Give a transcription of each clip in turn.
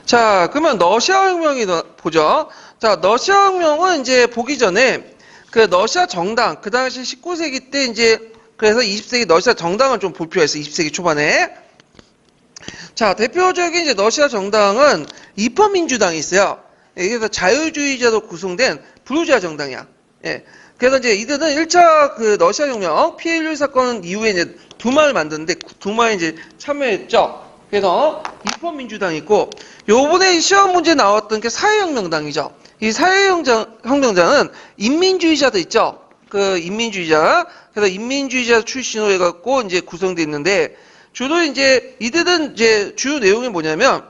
자, 그러면 러시아 혁명이 보죠. 자, 러시아 혁명은 이제 보기 전에 그 러시아 정당, 그 당시 19세기 때 이제 그래서 20세기 러시아 정당을 좀 볼 필요가 있어요. 20세기 초반에. 자, 대표적인 이제 러시아 정당은 입헌민주당이 있어요. 여기서 자유주의자로 구성된 부르주아 정당이야. 예. 그래서 이제 이들은 1차 그 러시아 혁명 피해율 사건 이후에 이제 두마를 만드는데 두마에 이제 참여했죠. 그래서 입헌민주당이 있고 요번에 시험 문제 나왔던 게 사회혁명당이죠. 이 사회혁명당은 인민주의자도 있죠. 그 인민주의자. 그래서 인민주의자 출신으로 해갖고 이제 구성되어 있는데 주로 이제 이들은 이제 주요 내용이 뭐냐면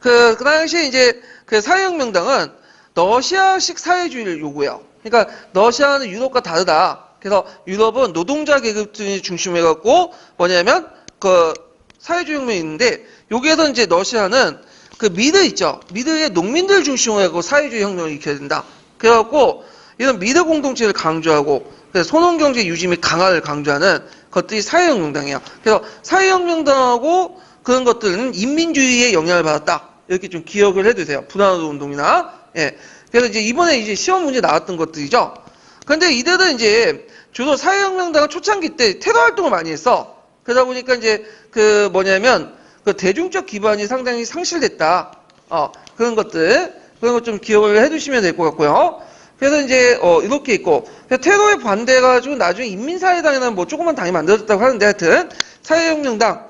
그 당시에 이제 그 사회혁명당은 러시아식 사회주의를 요구해요. 그러니까 러시아는 유럽과 다르다. 그래서 유럽은 노동자 계급층이 중심으로 해갖고 뭐냐면 그 사회주의 혁명이 있는데 여기에서 이제 러시아는 그 미드 있죠. 미드의 농민들 중심으로 해갖고 사회주의 혁명을 일으켜야 된다. 그래갖고 이런 미드 공동체를 강조하고 그래서 소농경제 유지 및 강화를 강조하는 것들이 사회혁명당이에요. 그래서 사회혁명당하고 그런 것들은 인민주의의 영향을 받았다. 이렇게 좀 기억을 해두세요. 분화노동 운동이나 예. 그래서 이제 이번에 이제 시험 문제 나왔던 것들이죠. 근데 이들은 이제 주로 사회혁명당은 초창기 때 테러 활동을 많이 했어. 그러다 보니까 이제 그 뭐냐면 그 대중적 기반이 상당히 상실됐다. 그런 것들 그런 것 좀 기억을 해두시면 될 것 같고요. 그래서 이제 이렇게 있고 테러에 반대해가지고 나중에 인민사회당이라는 뭐 조그만 당이 만들어졌다고 하는데 하여튼 사회혁명당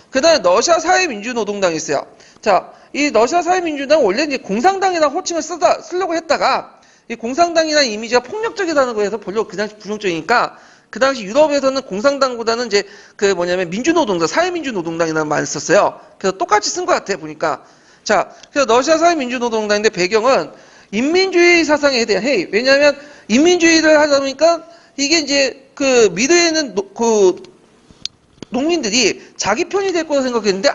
그다음에 러시아 사회민주노동당이 있어요. 자, 이 러시아 사회민주당은 원래 이제 공산당이라는 호칭을 쓰려고 했다가 이 공산당이라는 이미지가 폭력적이라는 거에서 별로 그 당시 부정적이니까 그 당시 유럽에서는 공산당보다는 이제 그 뭐냐면 민주노동당, 사회민주노동당이라는 말을 썼어요. 그래서 똑같이 쓴 것 같아 보니까. 자, 그래서 러시아 사회민주노동당인데 배경은 인민주의 사상에 대한 해이. 왜냐하면 인민주의를 하다 보니까 이게 이제 그 미드에는 그 농민들이 자기 편이 될 거라 생각했는데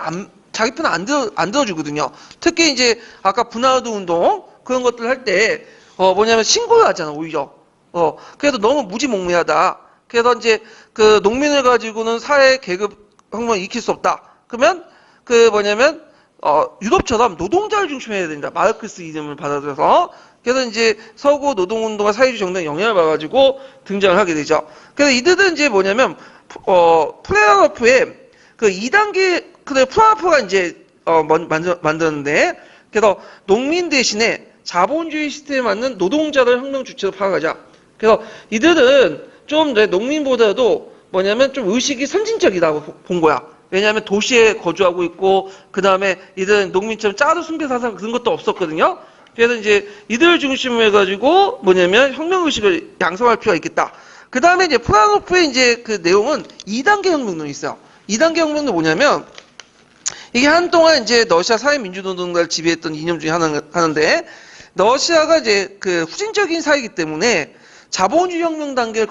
자기 편 안 들어주거든요. 특히 이제 아까 분화노동 운동 그런 것들 할 때 뭐냐면 신고를 하잖아 오히려. 그래도 너무 무지몽매하다. 그래서 이제 그 농민을 가지고는 사회 계급 혁명을 일으킬 수 없다. 그러면 그 뭐냐면 유럽처럼 노동자를 중심해야 된다. 마르크스 이름을 받아들여서. 그래서 이제 서구 노동운동과 사회주의 정당의 영향을 받아가지고 등장을 하게 되죠. 그래서 이들은 이제 뭐냐면 플레하노프의 그 2단계 플레하노프가 이제 만들었는데 그래서 농민 대신에 자본주의 시스템에 맞는 노동자를 혁명 주체로 파악하자. 그래서 이들은 좀 농민보다도 뭐냐면 좀 의식이 선진적이라고 본 거야. 왜냐하면 도시에 거주하고 있고 그 다음에 이들은 농민처럼 짜루 숭배 사상 그런 것도 없었거든요. 그래서 이제 이들을 중심으로 해가지고 뭐냐면 혁명 의식을 양성할 필요가 있겠다. 그 다음에 이제 플라노프의 이제 그 내용은 2단계 혁명론이 있어요. 2단계 혁명은 뭐냐면 이게 한동안 이제 러시아 사회민주노동당을 지배했던 이념 중에 하나인데 러시아가 이제 그 후진적인 사회이기 때문에 자본주의 혁명 단계를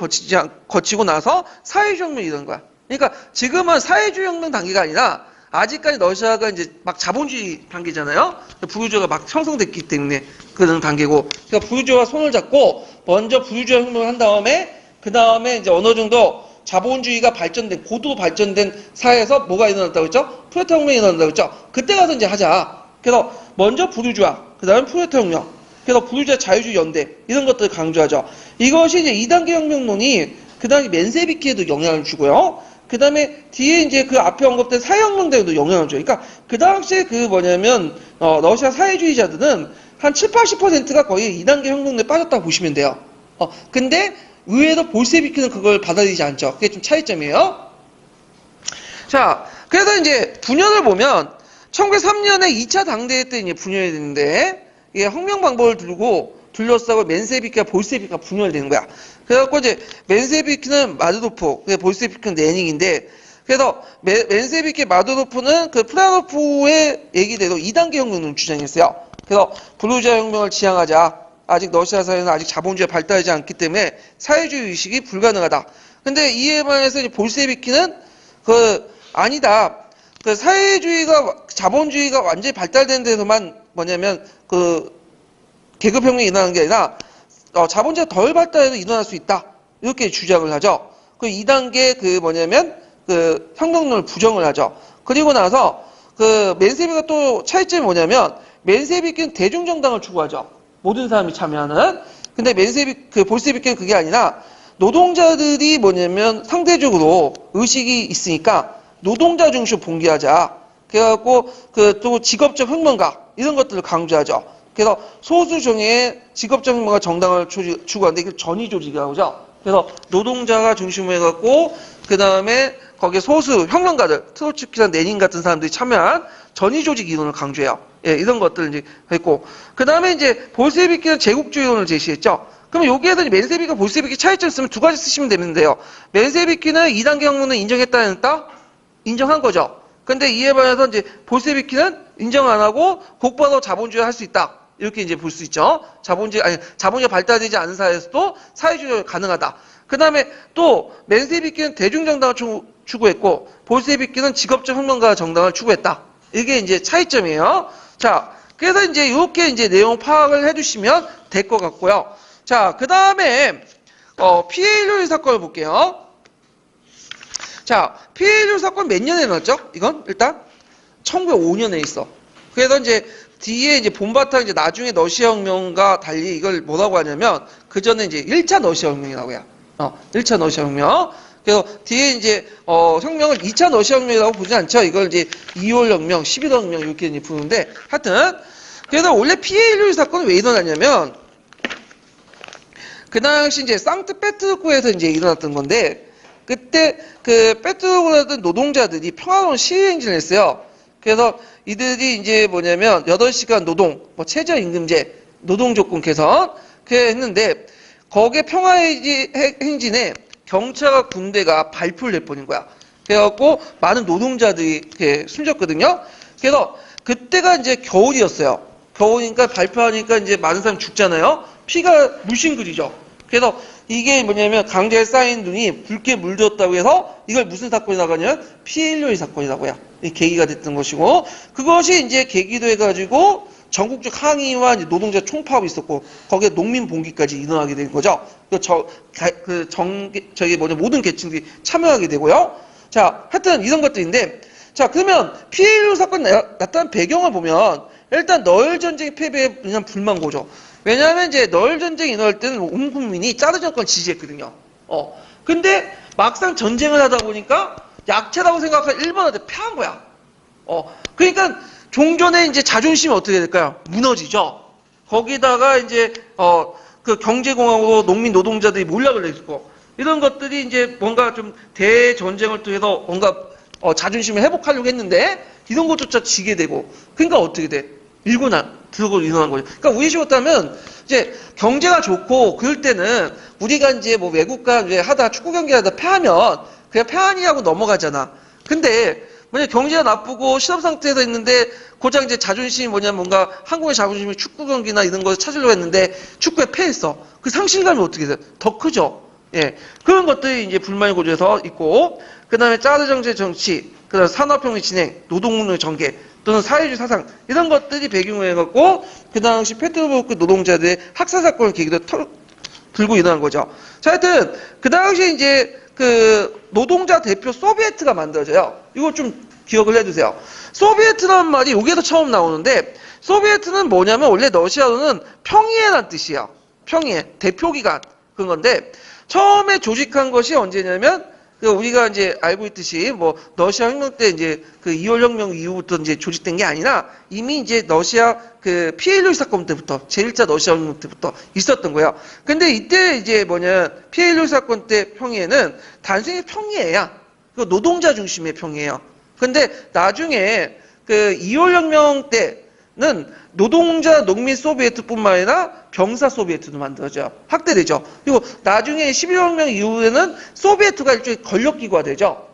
거치고 나서 사회주의 혁명이 이런 거야. 그러니까 지금은 사회주의 혁명 단계가 아니라 아직까지 러시아가 이제 막 자본주의 단계잖아요. 부르주아가 막 형성됐기 때문에 그런 단계고. 그러니까 부르주아와 손을 잡고 먼저 부르주아 혁명을 한 다음에 그 다음에 이제 어느 정도 자본주의가 발전된 고도 발전된 사회에서 뭐가 일어났다고 했죠? 프레터 혁명이 일어난다고 했죠? 그때 가서 이제 하자. 그래서 먼저 부르주아, 그 다음에 프레터 혁명, 그래서 부르주아 자유주의 연대 이런 것들을 강조하죠. 이것이 이제 2단계 혁명론이 그 당시 맨세비키에도 영향을 주고요. 그 다음에 뒤에 이제 그 앞에 언급된 사회혁명대에도 영향을 줘요. 그러니까 그 당시에 그 뭐냐면 러시아 사회주의자들은 한 7, 80%가 거의 2단계 혁명론에 빠졌다고 보시면 돼요. 근데 의외로 볼세비키는 그걸 받아들이지 않죠. 그게 좀 차이점이에요. 자, 그래서 이제 분열을 보면 1903년에 2차 당대회 때 이제 분열이 되는데 이게 혁명 방법을 둘러싸고 맨세비키와 볼세비키가 분열되는 거야. 그래갖고 이제 맨세비키는 마드로프, 볼세비키는 레닌인데 그래서 맨세비키 마드로프는 그 플라노프의 얘기대로 2단계 혁명을 주장했어요. 그래서 부르주아 혁명을 지향하자. 아직 러시아 사회는 아직 자본주의가 발달하지 않기 때문에 사회주의 의식이 불가능하다. 근데 이에 반해서 이제 볼세비키는 아니다. 그 사회주의가 자본주의가 완전히 발달된 데서만 뭐냐면 그 계급혁명이 일어나는 게 아니라 자본주의가 덜 발달해도 일어날 수 있다. 이렇게 주장을 하죠. 그 2단계 그 뭐냐면 그 혁명론을 부정을 하죠. 그리고 나서 그 맨세비가 또 차이점이 뭐냐면 맨세비끼는 대중정당을 추구하죠. 모든 사람이 참여하는. 근데 그 볼세비끼는 그게 아니라 노동자들이 뭐냐면 상대적으로 의식이 있으니까 노동자 중심 봉기하자. 그래갖고 그 또 직업적 혁명가 이런 것들을 강조하죠. 그래서 소수 종의 직업적 혁명가 정당을 추구하는데 이걸 전위 조직이라고 하죠. 그래서 노동자가 중심으로 해갖고 그 다음에 거기에 소수 혁명가들 트로츠키나 레닌 같은 사람들이 참여한 전위 조직 이론을 강조해요. 예, 이런 것들을 이제 했고 그 다음에 이제 볼세비키는 제국주의론을 제시했죠. 그러면 여기에서 이제 맨세비가 볼세비키 차이점 쓰면 두 가지 쓰시면 되는데요. 맨세비키는 2단계 혁명을 인정했다 안 했다? 인정한 거죠. 근데 이에 반해서 이제 볼세비키는 인정 안 하고 곧바로 자본주의 할 수 있다. 이렇게 이제 볼 수 있죠. 자본주의가 발달되지 않은 사회에서도 사회주의가 가능하다. 그 다음에 또 맨세비키는 대중정당을 추구했고 볼세비키는 직업적 혁명가 정당을 추구했다. 이게 이제 차이점이에요. 자, 그래서 이제 이렇게 이제 내용 파악을 해주시면 될 것 같고요. 자, 그 다음에 피해율 사건을 볼게요. 자, 피해율 사건 몇 년에 났죠? 이건 일단 1905년에 있어. 그래서 이제 뒤에 이제 본바탕 이제 나중에 러시아 혁명과 달리 이걸 뭐라고 하냐면 그 전에 이제 1차 러시아 혁명이라고 해요. 1차 러시아 혁명. 그래서 뒤에 이제 혁명을 2차 러시아 혁명이라고 보지 않죠. 이걸 이제 2월 혁명, 11월 혁명 이렇게 이제 부르는데 하여튼 그래서 원래 피해율 사건은 왜 일어나냐면 그 당시 이제 상트페테르부르크에서 이제 일어났던 건데 그때 그 페트로그라드 노동자들이 평화로운 시위행진을 했어요. 그래서 이들이 이제 뭐냐면 8시간 노동, 뭐 최저임금제, 노동조건 개선 그렇게 했는데 거기에 평화행진에 경찰과 군대가 발표를 내버린 거야. 그래갖고 많은 노동자들이 이렇게 숨졌거든요. 그래서 그때가 이제 겨울이었어요. 겨울이니까 발표하니까 이제 많은 사람이 죽잖아요. 피가 물씬 그리죠. 그래서 이게 뭐냐면 강제에 쌓인 눈이 붉게 물들었다고 해서 이걸 무슨 사건이 나가냐면 피해인류의 사건이라고 해요. 이 계기가 됐던 것이고 그것이 이제 계기도 해가지고 전국적 항의와 이제 노동자 총파업이 있었고 거기에 농민 봉기까지 일어나게 된 거죠. 모든 계층들이 참여하게 되고요. 자, 하여튼 이런 것들인데 자, 그러면 피해인류 사건이 나타난 배경을 보면 일단 너일 전쟁 패배에 그냥 불만고죠. 왜냐하면 이제 너일 전쟁이 일어날 때는 온 국민이 짜르 정권 지지했거든요. 근데 막상 전쟁을 하다 보니까 약체라고 생각한 일본한테 패한 거야. 그러니까 종전에 이제 자존심이 어떻게 될까요? 무너지죠. 거기다가 이제 그 경제공황으로 농민 노동자들이 몰락을 했고 이런 것들이 이제 뭔가 좀 대전쟁을 통해서 뭔가 자존심을 회복하려고 했는데 이런 것조차 지게 되고 그러니까 어떻게 돼? 들고 일어난 거죠. 그러니까 우리 식으로 이제 경제가 좋고 그럴 때는 우리가 이제 뭐 외국과 이제 하다 축구 경기 하다 패하면 그냥 패하니하고 넘어가잖아. 근데 만약 경제가 나쁘고 실업 상태에서 있는데 고작 이제 자존심이 뭔가 한국의 자존심이 축구 경기나 이런 걸 찾으려고 했는데 축구에 패했어. 그 상실감이 어떻게 돼? 더 크죠. 예. 그런 것들이 이제 불만의 고조에서 있고 그다음에 짜르 정제 정치, 그다음에 산업혁명 진행, 노동운동의 전개 또는 사회주의 사상 이런 것들이 배경으로 해갖고 그 당시 페트로브르크 노동자들의 학살 사건을 계기로 들고 일어난 거죠. 자, 하여튼 그 당시 이제 그 노동자 대표 소비에트가 만들어져요. 이거 좀 기억을 해두세요. 소비에트라는 말이 여기에서 처음 나오는데 소비에트는 뭐냐면 원래 러시아로는 평의회란 뜻이에요. 평의회, 대표기관 그런 건데 처음에 조직한 것이 언제냐면 우리가 이제 알고 있듯이 뭐 러시아 혁명 때 이제 그 2월 혁명 이후부터 이제 조직된 게 아니라 이미 이제 러시아 그 피해일류 사건 때부터 제1차 러시아 혁명 때부터 있었던 거예요. 근데 이때 이제 피해일류 사건 때 평의회는 단순히 평의회야. 그 노동자 중심의 평의회예요. 근데 나중에 그 2월 혁명 때는 노동자 농민 소비에트뿐만 아니라 병사 소비에트도 만들어져요. 확대되죠. 그리고 나중에 11혁명 이후에는 소비에트가 일종의 권력기구가 되죠.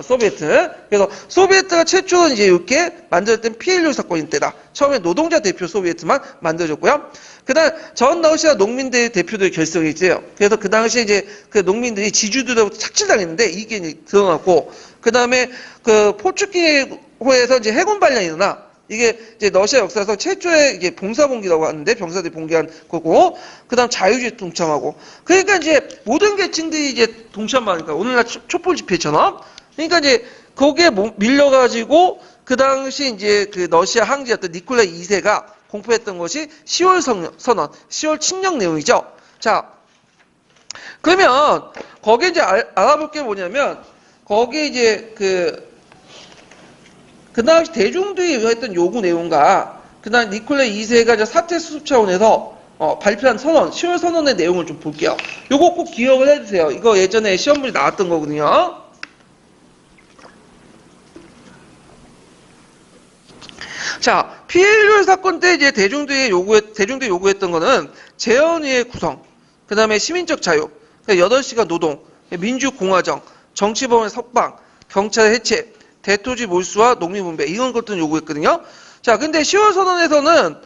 소비에트. 그래서 소비에트가 최초로 이제 이렇게 만들었던 피해일류 사건인 때다. 처음에 노동자 대표 소비에트만 만들어졌고요. 그다음 전 러시아 농민들 대표들이 결성이 있어요. 그래서 그 당시에 이제 그 농민들이 지주들로부터 착취당했는데 이게 이제 드러났고, 그다음에 그 포르투갈호에서 이제 해군 반란이 일어나. 이게 이제 러시아 역사에서 최초의 이게 봉사봉기라고 하는데 병사들이 봉기한 거고, 그다음 자유주의 동참하고. 그러니까 이제 모든 계층들이 이제 동참하니까 오늘날 촛불 집회처럼. 그러니까 이제 거기에 밀려가지고 그 당시 이제 그 러시아 황제였던 니콜라이 2세가 공포했던 것이 10월 선언, 10월 칙령 내용이죠. 자, 그러면 거기에 이제 알아볼 게 뭐냐면 거기에 이제 그 당시 대중들이 했던 요구 내용과 그 다음 니콜라이 2세가 사태 수습 차원에서 발표한 선언, 10월 선언의 내용을 좀 볼게요. 요거 꼭 기억을 해주세요. 이거 예전에 시험 문제 나왔던 거거든요. 자, 피해율 사건 때 이제 대중들이 요구했던 거는 재헌의회 구성, 그 다음에 시민적 자유, 8시간 노동, 민주공화정, 정치범의 석방, 경찰 해체, 대토지 몰수와 농민분배, 이런 것들은 요구했거든요. 자, 근데 10월 선언에서는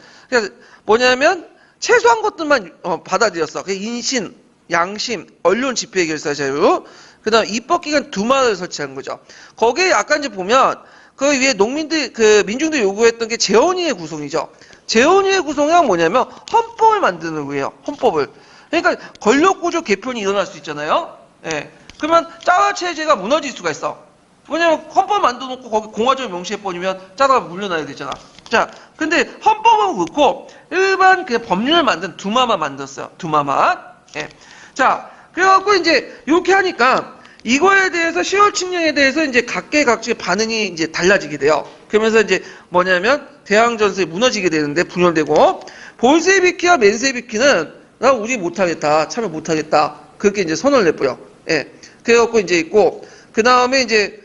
뭐냐면 최소한 것들만 받아들였어. 인신, 양심, 언론 집회 결사 자유, 그 다음 입법기관 두마를 설치한 거죠. 거기에 약간 이제 보면 그 위에 민중들이 요구했던 게 재헌의회 구성이죠. 재헌의회 구성이 뭐냐면 헌법을 만드는 거예요. 헌법을. 그러니까 권력구조 개편이 일어날 수 있잖아요. 예. 그러면 짜라 체제가 무너질 수가 있어. 왜냐면 헌법 만들어놓고 거기 공화정을 명시해버리면 짜라가 물려나야 되잖아. 자, 근데 헌법은 그렇고 일반 그 법률을 만든 두마만 만들었어요. 두마만. 예. 자, 그래갖고 이제 이렇게 하니까 이거에 대해서 10월 칙령에 대해서 이제 각계각층의 반응이 이제 달라지게 돼요. 그러면서 이제 뭐냐면 대항 전선이 무너지게 되는데 분열되고 볼세비키와 맨세비키는 나 우리 못하겠다, 참여 못하겠다 그렇게 이제 선언을 내버려. 예. 그래갖고 이제 있고 그 다음에 이제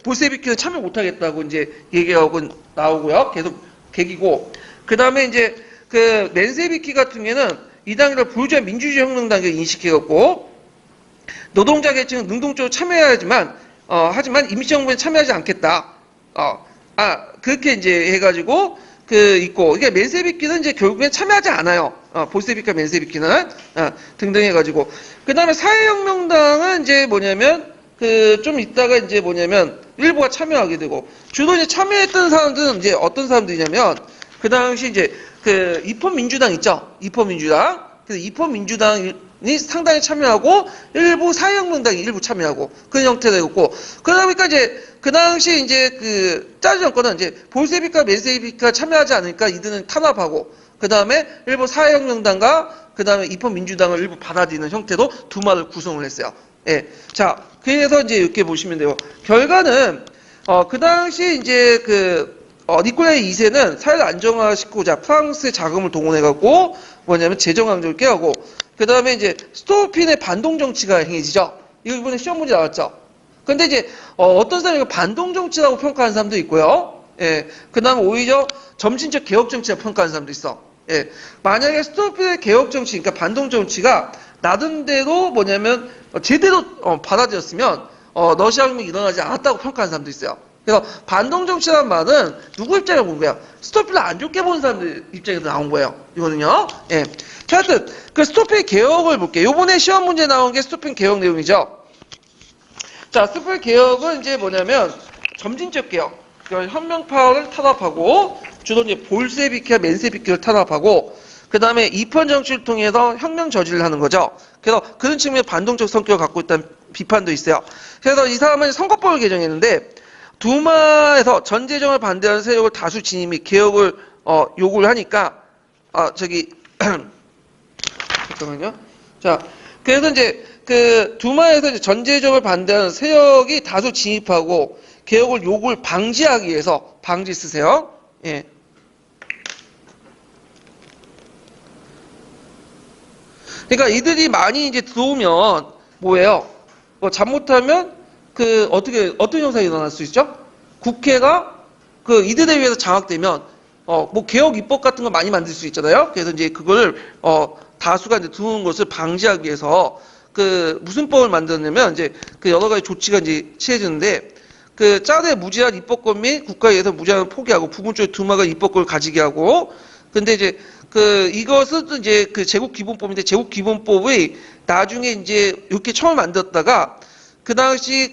볼세비키는 참여 못하겠다고 이제 얘기하고 나오고요. 계속 계기고 그 다음에 이제 그 맨세비키 같은 경우에는 이 단계를 부르주아 민주주의 혁명 단계를 인식해갖고 노동자 계층은 능동적으로 참여해야지만 하지만 임시정부에 참여하지 않겠다. 그렇게 이제 해가지고 있고 이게 맨세비키는 이제 결국엔 참여하지 않아요. 볼세비키와 맨세비키는 등등 해가지고 그 다음에 사회혁명당은 이제 뭐냐면 좀 있다가 이제 뭐냐면 일부가 참여하게 되고 주로 이제 참여했던 사람들은 이제 어떤 사람들이냐면 그 당시 이제 입헌민주당 있죠. 입헌민주당. 그래서 입헌민주당이 상당히 참여하고 일부 사회혁명당이 일부 참여하고 그런 형태가 있고 그러다 보니까 이제 그 당시 이제 짜르 정권은 이제 볼세비키와 맨세비키가 참여하지 않으니까 이들은 탄압하고 그 다음에 일부 사회혁명당과 그 다음에 입헌민주당을 일부 받아들이는 형태로 두마를 구성을 했어요. 예. 자, 그래서 이제 이렇게 보시면 돼요. 결과는, 그 당시 이제 니콜라이 2세는 사회를 안정화시키고자 프랑스의 자금을 동원해갖고 뭐냐면 재정강조를 깨하고 그 다음에 이제 스토핀의 반동정치가 행해지죠. 이거 이번에 시험 문제 나왔죠. 근데 이제, 어떤 사람이 반동정치라고 평가하는 사람도 있고요. 예. 그 다음에 오히려 점진적 개혁정치라고 평가하는 사람도 있어. 예. 만약에 스토핀의 개혁정치, 그러니까 반동정치가 나름대로 뭐냐면 제대로 받아들였으면 러시아 혁명이 일어나지 않았다고 평가하는 사람도 있어요. 그래서 반동정치라는 말은 누구 입장에서 본 거야? 스토핀을 안 좋게 보는 사람들 입장에서 나온 거예요. 이거는요. 예. 하여튼 스토핀 개혁을 볼게요. 요번에 시험 문제 나온 게 스토핀 개혁 내용이죠. 자, 스토핀 개혁은 이제 뭐냐면 점진적 개혁. 혁명파를 탄압하고 주로 이제 볼세비키와 맨세비키를 탄압하고 그 다음에 입헌 정치를 통해서 혁명 저지를 하는 거죠. 그래서 그런 측면에 반동적 성격을 갖고 있다는 비판도 있어요. 그래서 이 사람은 선거법을 개정했는데 두마에서 전제정을 반대하는 세력을 다수 진입 및 개혁을 요구를 하니까 잠깐만요. 자, 그래서 이제 두마에서 이제 전제정을 반대하는 세력이 다수 진입하고 개혁을 요구를 방지하기 위해서 방지 쓰세요. 예. 그러니까 이들이 많이 이제 들어오면 뭐예요? 잘못하면 어떤 현상이 일어날 수 있죠? 국회가 이들에 의해서 장악되면 개혁 입법 같은 거 많이 만들 수 있잖아요. 그래서 이제 그걸 다수가 이제 들어오는 것을 방지하기 위해서 무슨 법을 만들었냐면 이제 여러 가지 조치가 이제 취해지는데 짜르의 무제한 입법권 및 국가에 의해서 무제한을 포기하고 부분적으로 두마가 입법권을 가지게 하고 근데 이제 이것은 이제 제국기본법인데 제국기본법의 나중에 이제 이렇게 처음 만들었다가 그 당시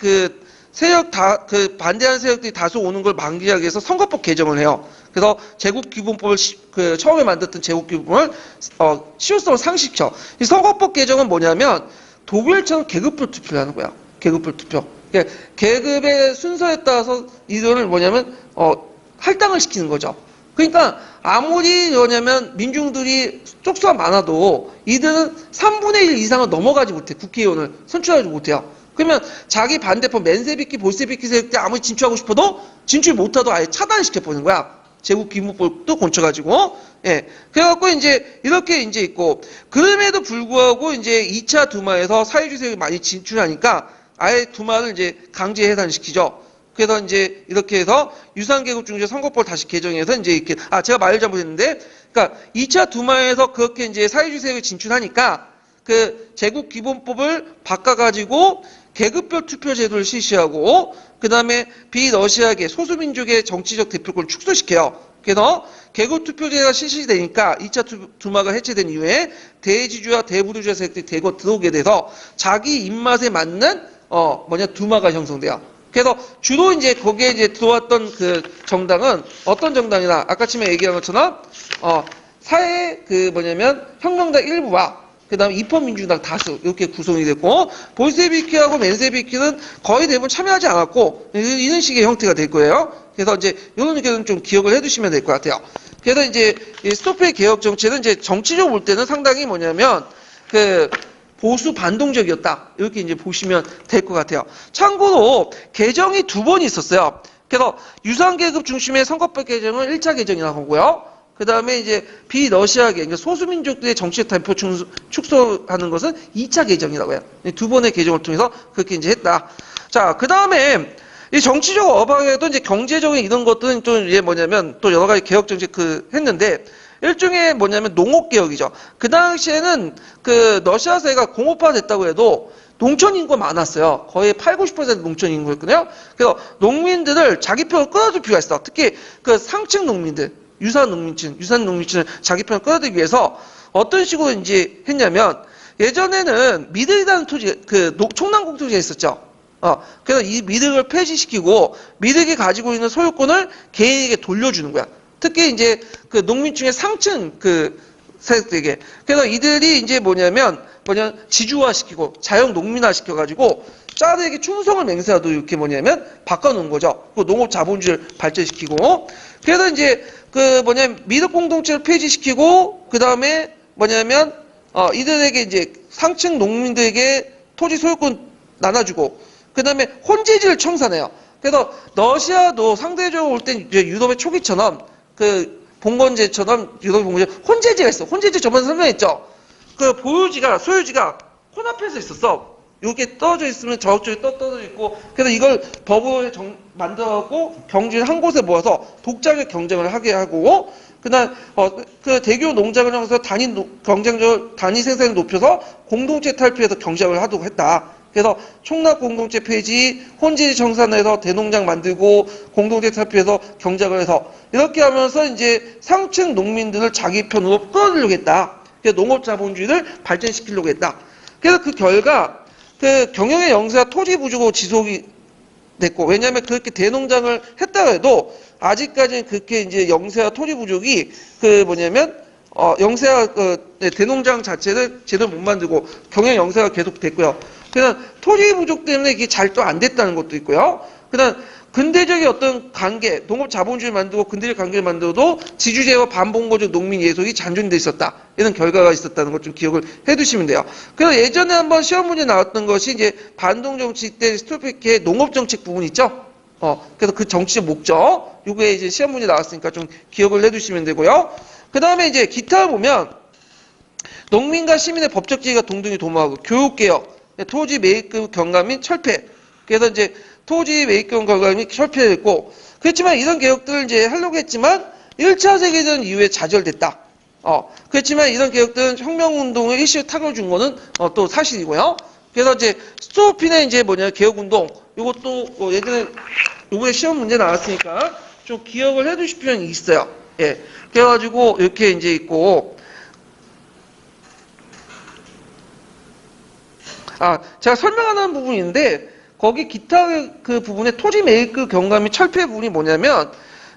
반대하는 세력들이 다수 오는 걸 방지하기 위해서 선거법 개정을 해요. 그래서 제국기본법을 처음에 만들었던 제국기본법을 실효성을 상실시켜. 이 선거법 개정은 뭐냐면 독일처럼 계급별 투표를 하는 거야. 계급별 투표. 그러니까 계급의 순서에 따라서 이들을 뭐냐면 할당을 시키는 거죠. 그러니까 아무리 뭐냐면 민중들이 쪽수가 많아도 이들은 3분의 1 이상을 넘어가지 못해. 국회의원을 선출하지 못해요. 그러면 자기 반대편 맨세비키, 볼세비키 세력때 아무리 진출하고 싶어도 진출 못하도 아예 차단시켜버리는 거야. 제국기본법도 고쳐가지고. 예. 그래갖고 이제 이렇게 이제 있고, 그럼에도 불구하고 이제 2차 두마에서 사회주의 세력이 많이 진출하니까 아예 두마를 이제 강제 해산시키죠. 그래서 이제 이렇게 해서 유상계급 중재 선거법을 다시 개정해서 이제 이렇게, 제가 말을 잘못했는데, 그러니까 2차 두마에서 그렇게 이제 사회주의 세력이 진출하니까 그 제국기본법을 바꿔가지고 계급별 투표 제도를 실시하고, 그 다음에 비러시아계 소수민족의 정치적 대표권을 축소시켜요. 그래서 계급 투표제가 실시되니까 2차 두마가 해체된 이후에 대지주와 대부르주아 세력들이 대거 들어오게 돼서 자기 입맛에 맞는 두마가 형성돼요. 그래서 주로 이제 거기에 이제 들어왔던 그 정당은 어떤 정당이나 아까 처음에 얘기한 것처럼 사회 혁명당 일부와 그 다음에 입헌민주당 다수 이렇게 구성이 됐고, 볼세비키하고 맨세비키는 거의 대부분 참여하지 않았고 이런 식의 형태가 될 거예요. 그래서 이제 이런 의견은 좀 기억을 해두시면 될 것 같아요. 그래서 이제 스토페의 개혁 정치는 이제 정치적으로 볼 때는 상당히 그 보수 반동적이었다 이렇게 이제 보시면 될 것 같아요. 참고로 개정이 2번 있었어요. 그래서 유상계급 중심의 선거법 개정은 1차 개정이라고 하고요. 그 다음에 이제 비러시아계, 그러니까 소수민족들의 정치적 대표 축소하는 것은 2차 개정이라고 해요. 2번의 개정을 통해서 그렇게 이제 했다. 자, 그 다음에 이 정치적 어방에도 이제 경제적인 이런 것들은 좀 이제 또 여러 가지 개혁 정책 했는데, 일종의 농업 개혁이죠. 그 당시에는 그 러시아 사회가 공업화 됐다고 해도 농촌 인구가 많았어요. 거의 80~90% 농촌 인구였거든요. 그래서 농민들을 자기 편으로 끌어들 필요가 있어. 특히 그 상층 농민들, 유산 농민층을 자기 편으로 끌어들이기 위해서 어떤 식으로 이제 했냐면, 예전에는 미륵이라는 토지, 총량공토지가 있었죠. 그래서 이 미륵을 폐지시키고 미륵이 가지고 있는 소유권을 개인에게 돌려주는 거야. 특히 이제 그 농민층의 상층 세력들에게. 그래서 이들이 이제 지주화시키고 자영 농민화 시켜가지고 짜르에게 충성을 맹세하도 이렇게 바꿔놓은 거죠. 그 농업 자본주의를 발전시키고. 그래서 이제 미륵 공동체를 폐지시키고, 그 다음에 이들에게 이제 상층 농민들에게 토지 소유권 나눠주고, 그 다음에 혼재지를 청산해요. 그래서 러시아도 상대적으로 볼 땐 유럽의 초기처럼 봉건제처럼 유럽의 봉건제 혼재지가 있어. 혼재지 저번에 설명했죠. 소유지가 혼합해서 있었어. 이렇게 떨어져 있으면 저쪽에 떨어져 있고, 그래서 이걸 법을 만들어갖고 경주를 한 곳에 모아서 독자적 경쟁을 하게 하고, 그다음 그 대규모 농장을 통해서 단위 생산을 높여서 공동체 탈피해서 경쟁을 하도록 했다. 그래서 총납 공동체 폐지, 혼재지 청산해서 대농장 만들고 공동체 탈피해서 경작을 해서 이렇게 하면서 이제 상층 농민들을 자기 편으로 끌어들이려고 했다. 그래서 농업 자본주의를 발전시키려고 했다. 그래서 그 결과 경영의 영세와 토지 부족으로 지속이 됐고, 왜냐하면 그렇게 대농장을 했다 해도 아직까지는 그렇게 이제 영세와 토지 부족이 영세와 대농장 자체를 제대로 못 만들고 경영 영세가 계속 됐고요. 그다음 토지 부족 때문에 이게 잘 또 안 됐다는 것도 있고요. 그다음 근대적인 어떤 관계, 농업 자본주의를 만들고 근대적 관계를 만들어도 지주제와 반봉거적 농민 예속이 잔존돼 있었다. 이런 결과가 있었다는 걸 좀 기억을 해두시면 돼요. 그래서 예전에 한번 시험 문제 나왔던 것이 이제 반동 정책 때 스토피케의 농업 정책 부분 있죠. 그래서 그 정치적 목적, 요게 이제 시험 문제 나왔으니까 좀 기억을 해두시면 되고요. 그 다음에 이제 기타를 보면 농민과 시민의 법적 지위가 동등히 도모하고 교육개혁, 토지 매입금 경감 및 철폐. 그래서 이제 토지 매입금 경감이 철폐됐고, 그렇지만 이런 개혁들을 이제 하려고 했지만 1차 세계대전 이후에 좌절됐다. 그렇지만 이런 개혁들은 혁명운동을 일시에 타결 준 거는 또 사실이고요. 그래서 이제 스토피는 이제 개혁운동, 이것도 예전에 요번에 시험 문제 나왔으니까 좀 기억을 해두실 필요는 있어요. 예. 그래가지고 이렇게 이제 있고, 제가 설명하는 부분인데, 거기 기타 그 부분에 토지 매입 경감 및 철폐 부분이 뭐냐면,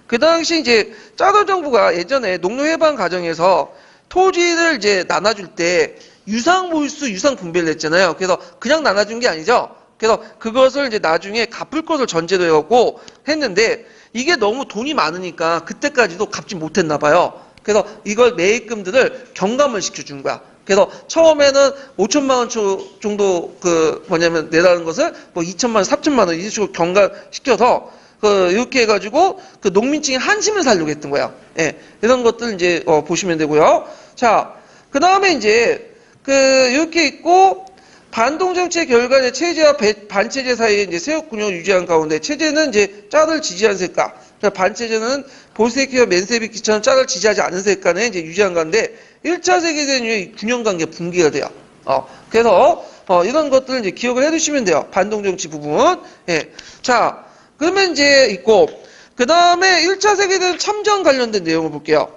그 당시 이제 짜르 정부가 예전에 농노 해방 과정에서 토지를 이제 나눠줄 때 유상 몰수, 유상 분배를 했잖아요. 그래서 그냥 나눠준 게 아니죠. 그래서 그것을 이제 나중에 갚을 것을 전제로 해갖고 했는데 이게 너무 돈이 많으니까 그때까지도 갚지 못했나 봐요. 그래서 이걸 매입금들을 경감을 시켜준 거야. 그래서 처음에는 5천만 원 정도 내라는 것을 뭐 2천만 원, 3천만 원 이런 식으로 경감시켜서 이렇게 해가지고 그 농민층의 한심을 살려고 했던 거야. 예, 이런 것들 이제 보시면 되고요. 자, 그 다음에 이제 이렇게 있고 반동 정치의 결과 이제 체제와 반체제 사이에 이제 세력 균형을 유지한 가운데 체제는 이제 짤을 지지한 세가, 그러니까 반체제는 볼세비키와 맨세비키처럼 짤을 지지하지 않은 세간에 이제 유지한 가운데 1차 세계대전 이후에 균형 관계 붕괴가 돼요. 그래서 이런 것들을 이제 기억을 해두시면 돼요. 반동 정치 부분. 예. 자, 그러면 이제 있고 그 다음에 1차 세계대전 참전 관련된 내용을 볼게요.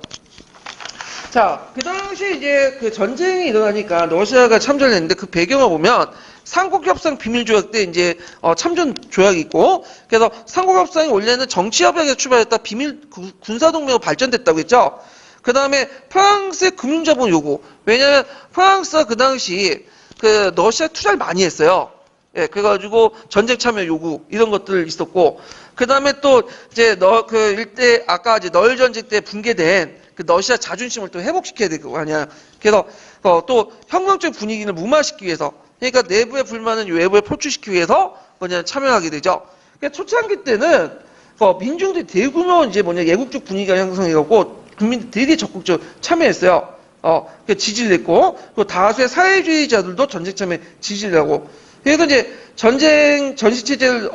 자, 그 당시 이제 그 전쟁이 일어나니까 러시아가 참전을 했는데 그 배경을 보면 삼국협상 비밀조약 때 이제 참전 조약이 있고 그래서 삼국협상이 원래는 정치협약에서 출발했다 비밀 군사동맹으로 발전됐다고 했죠. 그 다음에 프랑스의 금융자본 요구. 왜냐면 프랑스가 그 당시 그 러시아 투자를 많이 했어요. 예, 그래가지고 전쟁 참여 요구 이런 것들 있었고 그 다음에 또 이제 일대 아까 이제 널 전쟁 때 붕괴된 그 러시아 자존심을 또 회복시켜야 될 거 아니야. 그래서 또 혁명적 분위기를 무마시키기 위해서 그러니까 내부의 불만은 외부에 포출시키기 위해서 참여하게 되죠. 그러니까 초창기 때는 민중들이 대규모 이제 애국적 분위기가 형성해갖고 국민들이 되게 적극적으로 참여했어요. 지지를 냈고 또 다수의 사회주의자들도 전쟁 참여에 지지를 하고 그래서 이제 전시 체제를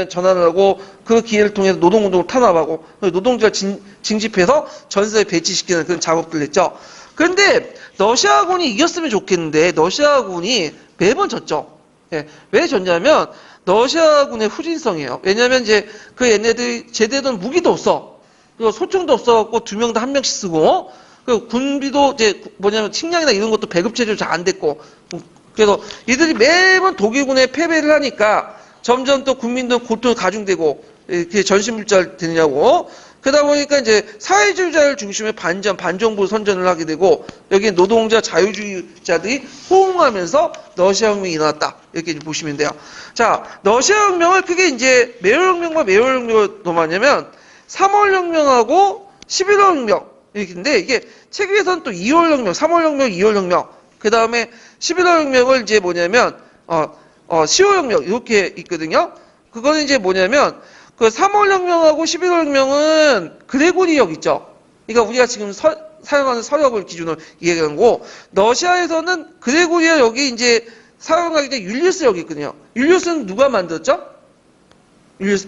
전환을 하고 그 기회를 통해서 노동운동을 탄압하고 노동자를 징집해서 전세에 배치시키는 그런 작업들을 했죠. 그런데 러시아군이 이겼으면 좋겠는데 러시아군이 매번 졌죠. 예, 왜 졌냐면 러시아군의 후진성이에요. 왜냐면 이제 그 얘네들이 제대로 된 무기도 없어. 그리고 소총도 없어갖고 2명당 1명씩 쓰고 그 군비도 이제 식량이나 이런 것도 배급 체제도 잘 안 됐고 그래서 이들이 매번 독일군에 패배를 하니까 점점 또 국민들 고통이 가중되고 이렇게 전신물자를 되느냐고 그러다 보니까 이제 사회주의자를 중심에 반정부 선전을 하게 되고 여기 노동자 자유주의자들이 호응하면서 러시아 혁명이 일어났다 이렇게 보시면 돼요. 자, 러시아 혁명을 크게 이제 매월혁명과 매월혁명을 뭐냐면 3월 혁명하고 11월 혁명 이렇게인데 이게 책 위에서는 또 2월 혁명, 3월 혁명, 2월 혁명 그 다음에 11월 혁명을 이제 10월 혁명 이렇게 있거든요. 그거는 이제 그 3월 혁명하고 11월 혁명은 그레고리역 있죠. 그러니까 우리가 지금 사용하는 서역을 기준으로 이해하는 거고 러시아에서는 그레고리역이 이제 사용하기 전에 율리우스역이 있거든요. 율리우스는 누가 만들었죠?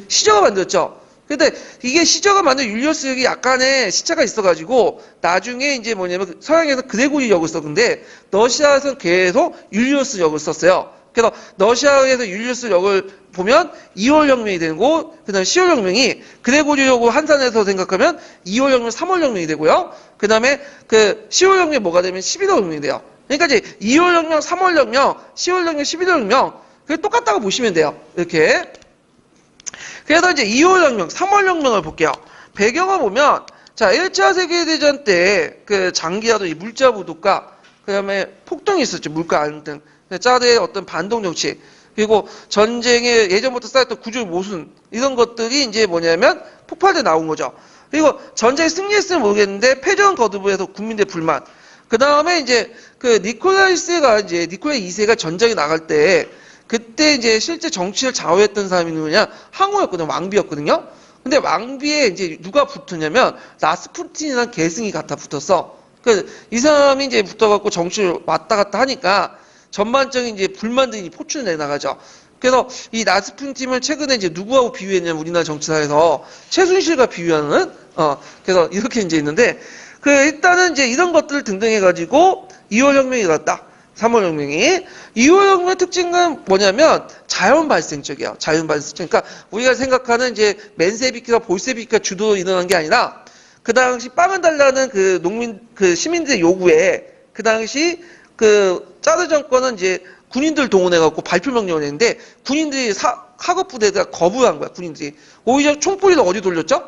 시저가 만들었죠. 근데 이게 시저가 만든 율리우스역이 약간의 시차가 있어가지고 나중에 이제 서양에서 그레고리역을 썼는데 러시아에서는 계속 율리우스역을 썼어요. 그래서 러시아에서 율리우스역을 보면 2월 혁명이 되고 그 다음에 10월 혁명이 그레고리역을 환산해서 생각하면 2월 혁명, 3월 혁명이 되고요. 그 다음에 그 10월 혁명이 뭐가 되면 11월 혁명이 돼요. 그러니까 이제 2월 혁명, 3월 혁명, 10월 혁명, 11월 혁명 그게 똑같다고 보시면 돼요. 이렇게. 그래서 이제 2월 혁명, 3월 혁명을 볼게요. 배경을 보면, 자, 1차 세계대전 때 그 장기화도 이 물자 부도가, 그 다음에 폭동이 있었죠. 물가 안등. 짜르의 어떤 반동 정치. 그리고 전쟁에 예전부터 쌓였던 구조 모순. 이런 것들이 이제 폭발돼 나온 거죠. 그리고 전쟁에 승리했으면 모르겠는데, 패전 거두부에서 국민들 불만. 그 다음에 이제 니콜라이 2세가 전쟁에 나갈 때, 그때 이제 실제 정치를 좌우했던 사람이 누구냐? 항우였거든요. 왕비였거든요. 근데 왕비에 이제 누가 붙었냐면 라스푸틴이라는 계승이 갖다 붙었어. 이 사람이 이제 붙어갖고 정치를 왔다 갔다 하니까 전반적인 이제 불만들이 포출내 나가죠. 그래서 이 라스푸틴을 최근에 이제 누구하고 비유했냐면 우리나라 정치사에서 최순실과 비유하는 그래서 이렇게 이제 있는데 일단은 이제 이런 것들 등등 해가지고 2월 혁명이 일어났다. 3월 혁명이 2월 혁명의 특징은 뭐냐면 자연 발생적이에요. 자연 발생적. 그러니까 우리가 생각하는 이제 맨세비키와 볼세비키가 주도로 일어난 게 아니라 그 당시 빵을 달라는 시민들의 요구에 그 당시 짜르 정권은 이제 군인들 동원해 갖고 발표 명령을 했는데 군인들이 하급 부대가 거부한 거야. 군인들이 오히려 총뿌리를 어디 돌렸죠?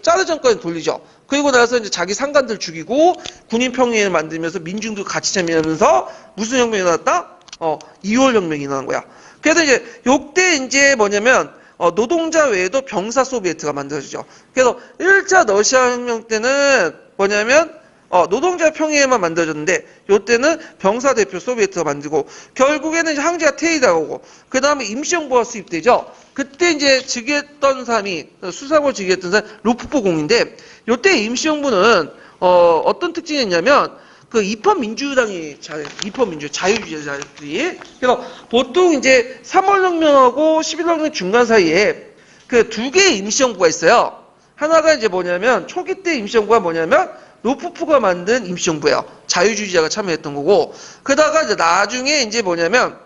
짜르 정권에 돌리죠. 그리고 나서 이제 자기 상관들 죽이고 군인 평의회를 만들면서 민중도 같이 참여하면서 무슨 혁명이 일어났다? 2월 혁명이 일어난 거야. 그래서 이제 요때 이제 뭐냐면 노동자 외에도 병사 소비에트가 만들어지죠. 그래서 1차 러시아 혁명 때는 뭐냐면 노동자 평의회만 만들어졌는데 요때는 병사 대표 소비에트가 만들고 결국에는 이제 황제가 퇴위하고 그 다음에 임시정부가 수입되죠. 그때 이제 즉위했던 사람이 수사고 즉위했던 사람이 루프포 공인데 요때 임시정부는 어떤 특징이 있냐면 그 입헌민주당이 입헌민주 자유주의자들이 그래서 보통 이제 3월혁명하고 11월혁명 중간 사이에 그 두 개의 임시정부가 있어요. 하나가 이제 뭐냐면 초기 때 임시정부가 뭐냐면 루프프가 만든 임시정부예요. 자유주의자가 참여했던 거고 그러다가 이제 나중에 이제 뭐냐면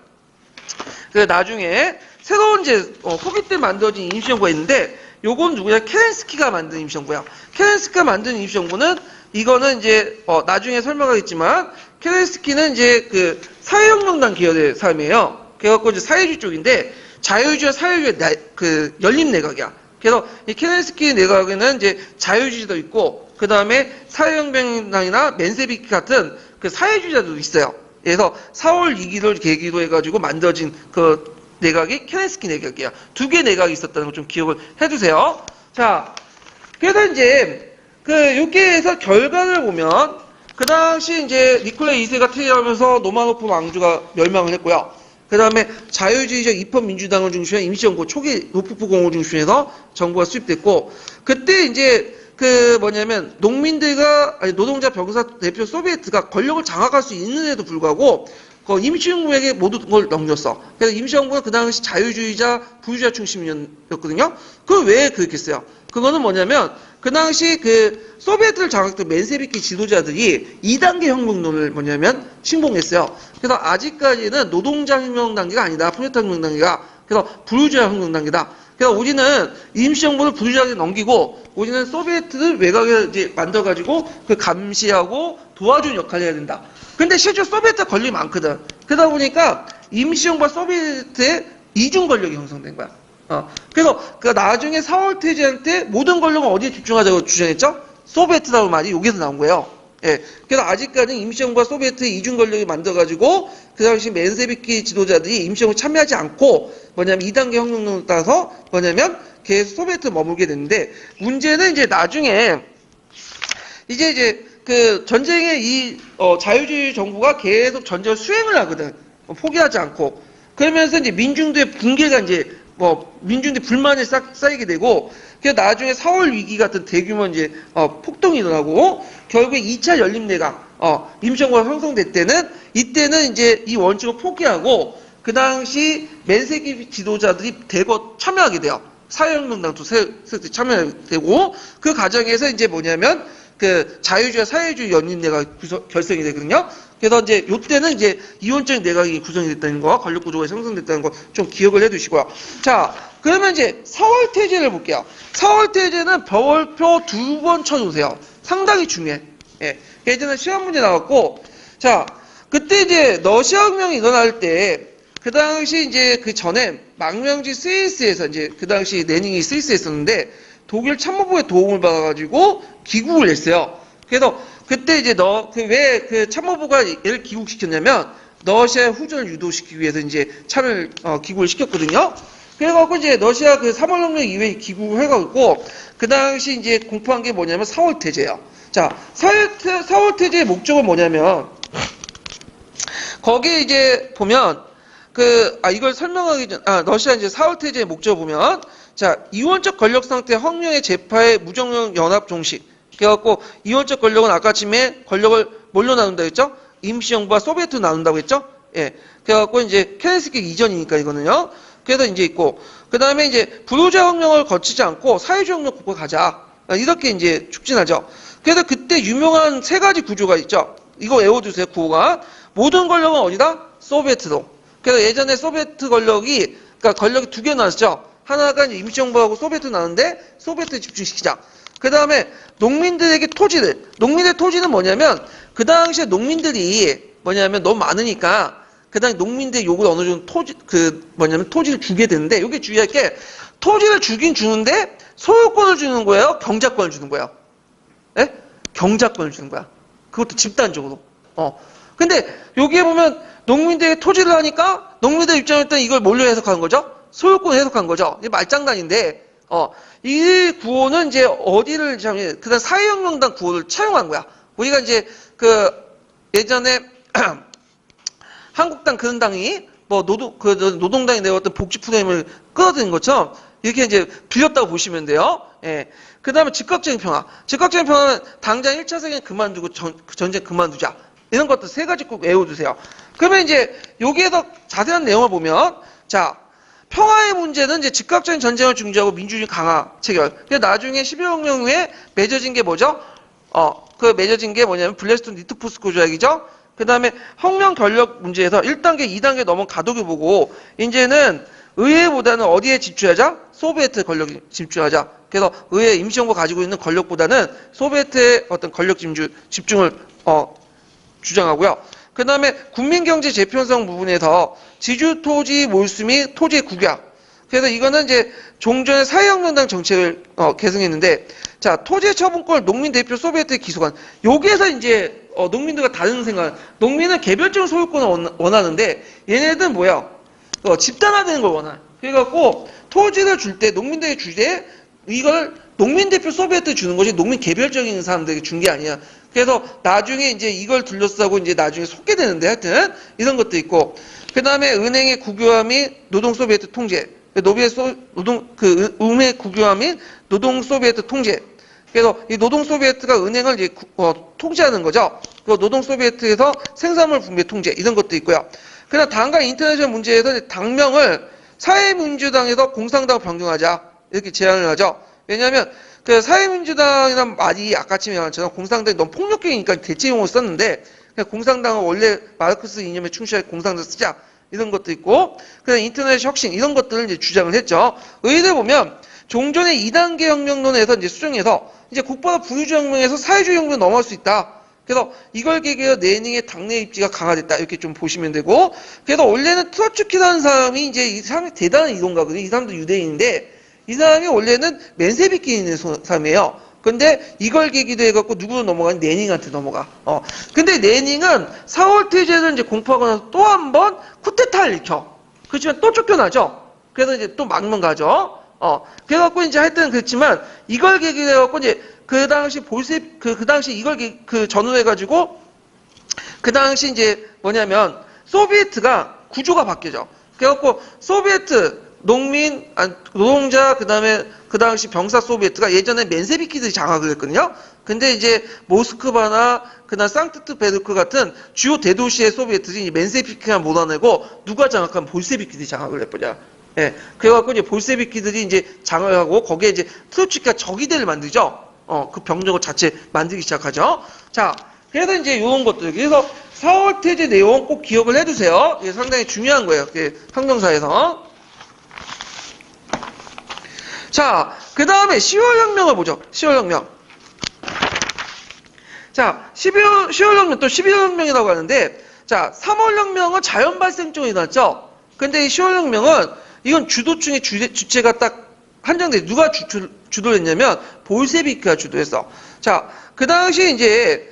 그 나중에 새로운 이제 후기 때 만들어진 임시정부가 있는데 요건 누구냐 케렌스키가 만든 임시정부야. 케렌스키가 만든 임시정부는 이거는 이제 나중에 설명하겠지만 케렌스키는 이제 그 사회혁명당 계열의 사람이에요. 그래갖고 이제 사회주의 쪽인데 자유주의와 사회주의 그 열린 내각이야. 그래서 이 케렌스키 내각에는 이제 자유주의도 있고 그 다음에 사회혁명당이나 맨세비키 같은 그 사회주의자도 있어요. 그래서 4월 2기를 계기로 해가지고 만들어진 그 내각이 케렌스키 내각이야. 두 개 내각이 있었다는 거 좀 기억을 해두세요. 자, 그래서 이제 그 여기에서 결과를 보면 그 당시 이제 니콜라이 2세가 퇴위하면서 노마노프 왕조가 멸망을 했고요. 그 다음에 자유주의적 입헌민주당을 중심한 임시정부 초기 루프프 공을 중심해서 정부가 수립됐고 그때 이제 그 뭐냐면 노동자 병사 대표 소비에트가 권력을 장악할 수 있는데도 불구하고 그 임시정부에게 모든 걸 넘겼어. 그래서 임시정부는 그 당시 자유주의자 부유자 중심이었거든요. 그럼 왜 그렇게 했어요? 그거는 뭐냐면 그 당시 그 소비에트를 장악했던 맨세비키 지도자들이 2단계 혁명론을 뭐냐면 신봉했어요. 그래서 아직까지는 노동자 혁명 단계가 아니다. 프롤레타 혁명 단계가. 그래서 부르주아 혁명 단계다. 그래서 우리는 임시정부를 부르주아에게 넘기고 우리는 소비에트를 외곽에 이제 만들어가지고 그 감시하고 도와주는 역할을 해야 된다. 근데 실제 소비에트 권력이 많거든. 그러다 보니까 임시정부와 소비에트의 이중 권력이 형성된 거야. 그래서 그 나중에 4월 퇴진한테 모든 권력은 어디에 집중하자고 주장했죠? 소비에트라고 말이 여기서 나온 거예요. 예. 그래서 아직까지는 임시정부와 소비에트의 이중 권력이 만들어가지고 그 당시 맨세비키 지도자들이 임시정부에 참여하지 않고 뭐냐면 2단계 혁명론을 따라서 뭐냐면 계속 소비에트에 머물게 됐는데 문제는 이제 나중에 이제 그 전쟁의 이 자유주의 정부가 계속 전쟁을 수행을 하거든. 포기하지 않고. 그러면서 이제 민중들의 붕괴가 이제 민중들의 불만이 쌓이게 되고, 그래서 나중에 4월 위기 같은 대규모 이제, 폭동이 일어나고, 결국에 2차 연립내각, 임시정부가 형성될 때는, 이때는 이제 이 원칙을 포기하고, 그 당시 맨세비 지도자들이 대거 참여하게 돼요. 사회혁명당도 참여하게 되고, 그 과정에서 이제 뭐냐면, 그 자유주의와 사회주의 연립내각이 결성이 되거든요. 그래서 이제 요때는 이제 이원적인 내각이 구성이 됐다는 거, 권력 구조가 형성됐다는 거 좀 기억을 해두시고요. 자, 그러면 이제 4월 태제를 볼게요. 4월 태제는 별표 2번 쳐주세요. 상당히 중요해. 예. 예전에 시험 문제 나왔고, 자, 그때 이제 러시아 혁명이 일어날 때, 그 당시 이제 그 전에 망명지 스위스에서 이제 그 당시 레닌이 스위스에 있었는데, 독일 참모부의 도움을 받아가지고 귀국을 했어요. 그래서 그때 이제 왜 그 참모부가 얘를 귀국시켰냐면 러시아의 후전을 유도시키기 위해서 이제 귀국을 시켰거든요. 그래갖고 이제 러시아 그 3월혁명 이후에 귀국을 해갖고 그 당시 이제 공포한 게 뭐냐면 4월 태제예요. 자, 4월 태제의 목적은 뭐냐면 거기에 이제 보면 이걸 설명하기 전, 러시아 이제 4월 태제의 목적을 보면 자, 이원적 권력 상태 혁명의 재파의 무정령 연합 종식. 그래갖고 이원적 권력은 아까 아침에 권력을 뭘로 나눈다고 했죠? 임시정부와 소비에트로 나눈다고 했죠? 예. 그래갖고 이제 케렌스키 이전이니까 이거는요. 그래서 이제 있고 그 다음에 이제 부르주아 혁명을 거치지 않고 사회주의 혁명 국가 가자. 이렇게 이제 축진하죠. 그래서 그때 유명한 세 가지 구조가 있죠. 이거 외워두세요. 구호가 모든 권력은 어디다? 소비에트로. 그래서 예전에 소비에트 권력이 그러니까 권력이 두 개 나왔죠. 하나가 이제 임시정부하고 소비에트 나는데 소비에트에 집중시키자. 그 다음에 농민들에게 농민의 토지는 뭐냐면 그 당시에 농민들이 뭐냐면 너무 많으니까 그 당시 농민들의 요구를 어느 정도 토지를 주게 되는데 여기 주의할 게 토지를 주긴 주는데 소유권을 주는 거예요? 경작권을 주는 거예요? 예? 경작권을 주는 거야. 그것도 집단적으로. 근데 여기에 보면 농민들에게 토지를 하니까 농민들 입장에 일단 이걸 뭘로 해석하는 거죠? 소유권 해석한 거죠. 이게 말장난인데, 이 구호는 이제 어디를, 그다음 사회혁명당 구호를 차용한 거야. 우리가 이제 그 예전에 한국당 그런 당이 뭐 노동당이 내었던 복지 프레임을 끌어들인 것처럼 이렇게 이제 빌렸다고 보시면 돼요. 예. 그 다음에 즉각적인 평화. 즉각적인 평화는 당장 1차 세계는 그만두고 전쟁 그만두자. 이런 것들 세 가지 꼭 외워두세요. 그러면 이제 여기에서 자세한 내용을 보면, 자, 평화의 문제는 이제 즉각적인 전쟁을 중지하고 민주주의 강화 체결. 나중에 11혁명 후에 맺어진 게 뭐죠? 그 맺어진 게 뭐냐면 블레스톤 니트포스코 조약이죠. 그 다음에 혁명 권력 문제에서 1단계, 2단계 넘은 가독을 보고, 이제는 의회보다는 어디에 집중하자? 소비에트 권력에 집중하자. 그래서 의회 임시정부 가지고 있는 권력보다는 소비에트의 어떤 권력 집중을 주장하고요. 그 다음에 국민경제 재편성 부분에서 지주토지 몰수 및 토지의 국약. 그래서 이거는 이제 종전의 사회혁명당 정책을 계승했는데, 자, 토지 처분권 농민 대표 소비에트의 기소관. 여기에서 이제 농민들과 다른 생각. 농민은 개별적인 소유권을 원하는데 얘네들은 뭐야? 집단화되는 걸 원해. 그래갖고 토지를 줄 때 농민들에게 줄 때 이걸 농민 대표 소비에트 주는 것이 농민 개별적인 사람들에게 준 게 아니야. 그래서 나중에 이제 이걸 둘러싸고 이제 나중에 속게 되는데 하여튼 이런 것도 있고, 그 다음에 은행의 국유화 및 노동 소비에트 통제. 은행 국유화 및 노동 소비에트 통제. 그래서 이 노동 소비에트가 은행을 이제 통제하는 거죠. 그 노동 소비에트에서 생산물 분배 통제 이런 것도 있고요. 그다음 당과 인터내셔널 문제에서 당명을 사회민주당에서 공산당으로 변경하자 이렇게 제안을 하죠. 왜냐하면 그 사회민주당이라는 말이 아까 말처럼 공산당이 너무 폭력적이니까 대체용어로 썼는데, 공산당은 원래 마르크스 이념에 충실하게 공산당 쓰자 이런 것도 있고, 그다음 인터넷 혁신 이런 것들을 이제 주장을 했죠. 의의를 보면 종전의 2단계 혁명론에서 이제 수정해서 이제 곧바로 부유주의 혁명에서 사회주의 혁명으로 넘어갈 수 있다. 그래서 이걸 계기로 레닌의 당내 입지가 강화됐다 이렇게 좀 보시면 되고, 그래서 원래는 트로츠키라는 사람이 이제 이 사람이 대단한 이론가거든요. 이 사람도 유대인인데 이 사람이 원래는 맨세비키에 있는 사람이에요. 근데 이걸 계기로 해갖고 누구로 넘어가는 레닌한테 넘어가. 근데 레닌은 4월 태제를 이제 공포하고 나서 또 한 번 쿠데타를 일으켜. 그렇지만 또 쫓겨나죠. 그래서 이제 또 망명 가죠. 그래갖고 이제 하여튼 그렇지만 이걸 계기로 해갖고 이제 그 당시 그 당시 이걸 전후해가지고 그 당시 이제 뭐냐면 소비에트가 구조가 바뀌죠. 그래갖고 소비에트 농민, 노동자, 그 다음에 그 당시 병사 소비에트가 예전에 맨세비키들이 장악을 했거든요. 근데 이제 모스크바나 그다음 상트페테르부르크 같은 주요 대도시의 소비에트들이 맨세비키가 몰아내고 누가 장악한 볼세비키들이 장악을 해버려. 예. 그래갖고 이제 볼세비키들이 이제 장악을 하고 거기에 이제 트로츠키가 적이대를 만들죠. 그 병력을 자체 만들기 시작하죠. 자, 그래서 이제 이런 것들. 그래서 4월 태제 내용 꼭 기억을 해두세요. 이게 상당히 중요한 거예요. 항정사에서. 자, 그 다음에 10월 혁명을 보죠. 10월 혁명. 자, 10월 혁명 또 11월 혁명이라고 하는데, 자, 3월 혁명은 자연 발생적으로 일어났죠. 근데 이 10월 혁명은 이건 주도층의 주체가 딱 한정돼. 누가 주도를 했냐면 볼세비키가 주도했어. 자, 그 당시 이제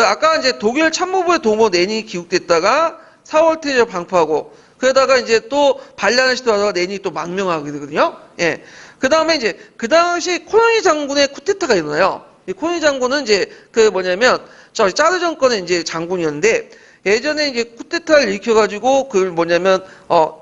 아까 이제 독일 참모부의 도모 레닌이 기국됐다가 4월 태제 방포하고, 그러다가 이제 또 반란을 시도하다가 레닌이 또 망명하게 되거든요. 예. 그 다음에 이제 그 당시 코노니 장군의 쿠데타가 일어나요. 이 코노니 장군은 이제 뭐냐면 짜르 정권의 이제 장군이었는데, 예전에 이제 쿠데타를 일으켜가지고 그걸 뭐냐면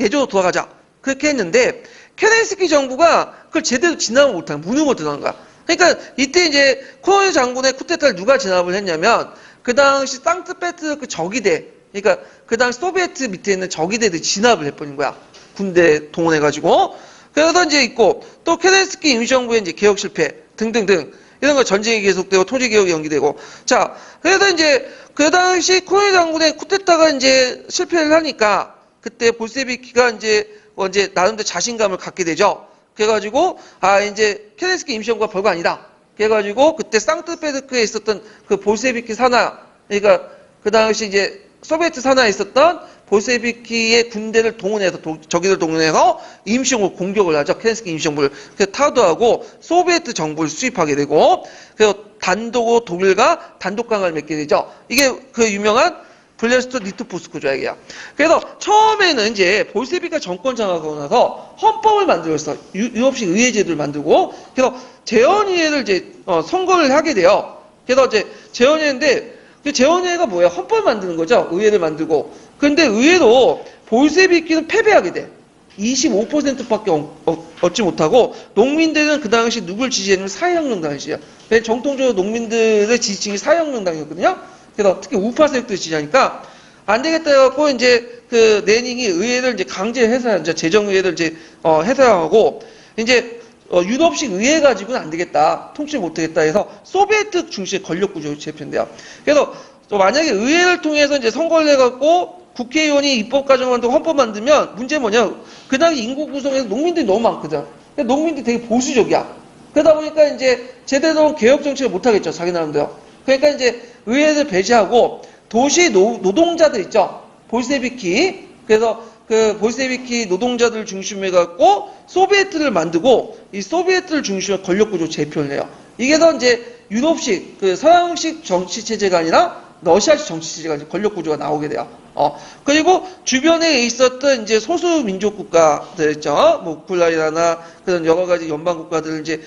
예전으로 돌아가자 그렇게 했는데, 케렌스키 정부가 그걸 제대로 진압을 못한 무능으로 들어간 거야. 그러니까 이때 이제 코노니 장군의 쿠데타를 누가 진압을 했냐면 그 당시 상트페테르부르크 적이대, 그러니까 그 당시 소비에트 밑에 있는 적이대들이 진압을 해버린 거야. 군대 동원해가지고. 그래서 이제 있고, 또 케렌스키 임시정부의 이제 개혁 실패 등등등 이런 거 전쟁이 계속되고 토지 개혁이 연기되고. 자, 그래서 이제 그 당시 코노니 장군의 쿠데타가 이제 실패를 하니까 그때 볼세비키가 이제 나름대로 자신감을 갖게 되죠. 그래가지고 이제 케렌스키 임시정부가 별거 아니다. 그래가지고 그때 상트페테르부르크에 있었던 그 볼세비키 산하, 그러니까 그 당시 이제 소비에트 산하에 있었던 볼세비키의 군대를 동원해서 적이들 동원해서 임시정부를 공격을 하죠. 케렌스키 임시정부를. 그래서 타도하고 소비에트 정부를 수입하게 되고, 그래서 독일과 단독 강화를 맺게 되죠. 이게 그 유명한 블레스토 니트포스코 조약이야. 그래서 처음에는 이제 볼세비크가 정권 장악하고 나서 헌법을 만들었어. 유럽식 의회 제도를 만들고, 그래서 재헌의회를 이제 선거를 하게 돼요. 그래서 이제 재헌의회인데 그 재헌의회가 뭐야? 헌법을 만드는 거죠. 의회를 만들고. 근데 의회도 볼세비키는 패배하게 돼. 25%밖에 얻지 못하고, 농민들은 그 당시 누굴 지지했냐면 사회혁명당이에요. 정통적으로 농민들의 지지층이 사회혁명당이었거든요. 그래서 특히 우파 세력들이 지지하니까 안 되겠다 해갖고 이제 그 레닌이 의회를 이제 강제 해산, 이제 재정의회를 이제 해산하고 이제 유럽식 의회 가지고는 안 되겠다, 통치 못하겠다 해서 소비에트 중심의 권력 구조를 재편돼요. 그래서 만약에 의회를 통해서 이제 선거를 해갖고 국회의원이 입법 과정 만들고 헌법 만들면 문제 뭐냐? 그 당시 인구 구성에서 농민들이 너무 많거든. 농민들이 되게 보수적이야. 그러다 보니까 이제 제대로 개혁 정책을 못 하겠죠, 자기 나름대로. 그러니까 이제 의회를 배제하고 도시 노동자들 있죠, 볼세비키. 그래서 그 볼세비키 노동자들 중심으로 해갖고 소비에트를 만들고 이 소비에트를 중심으로 권력 구조 재편을 해요. 이게 더 이제 유럽식 그 서양식 정치 체제가 아니라 러시아식 정치 체제가 이제 권력 구조가 나오게 돼요. 그리고 주변에 있었던 이제 소수 민족 국가들 있죠, 뭐 우크라이나나 그런 여러 가지 연방 국가들을 이제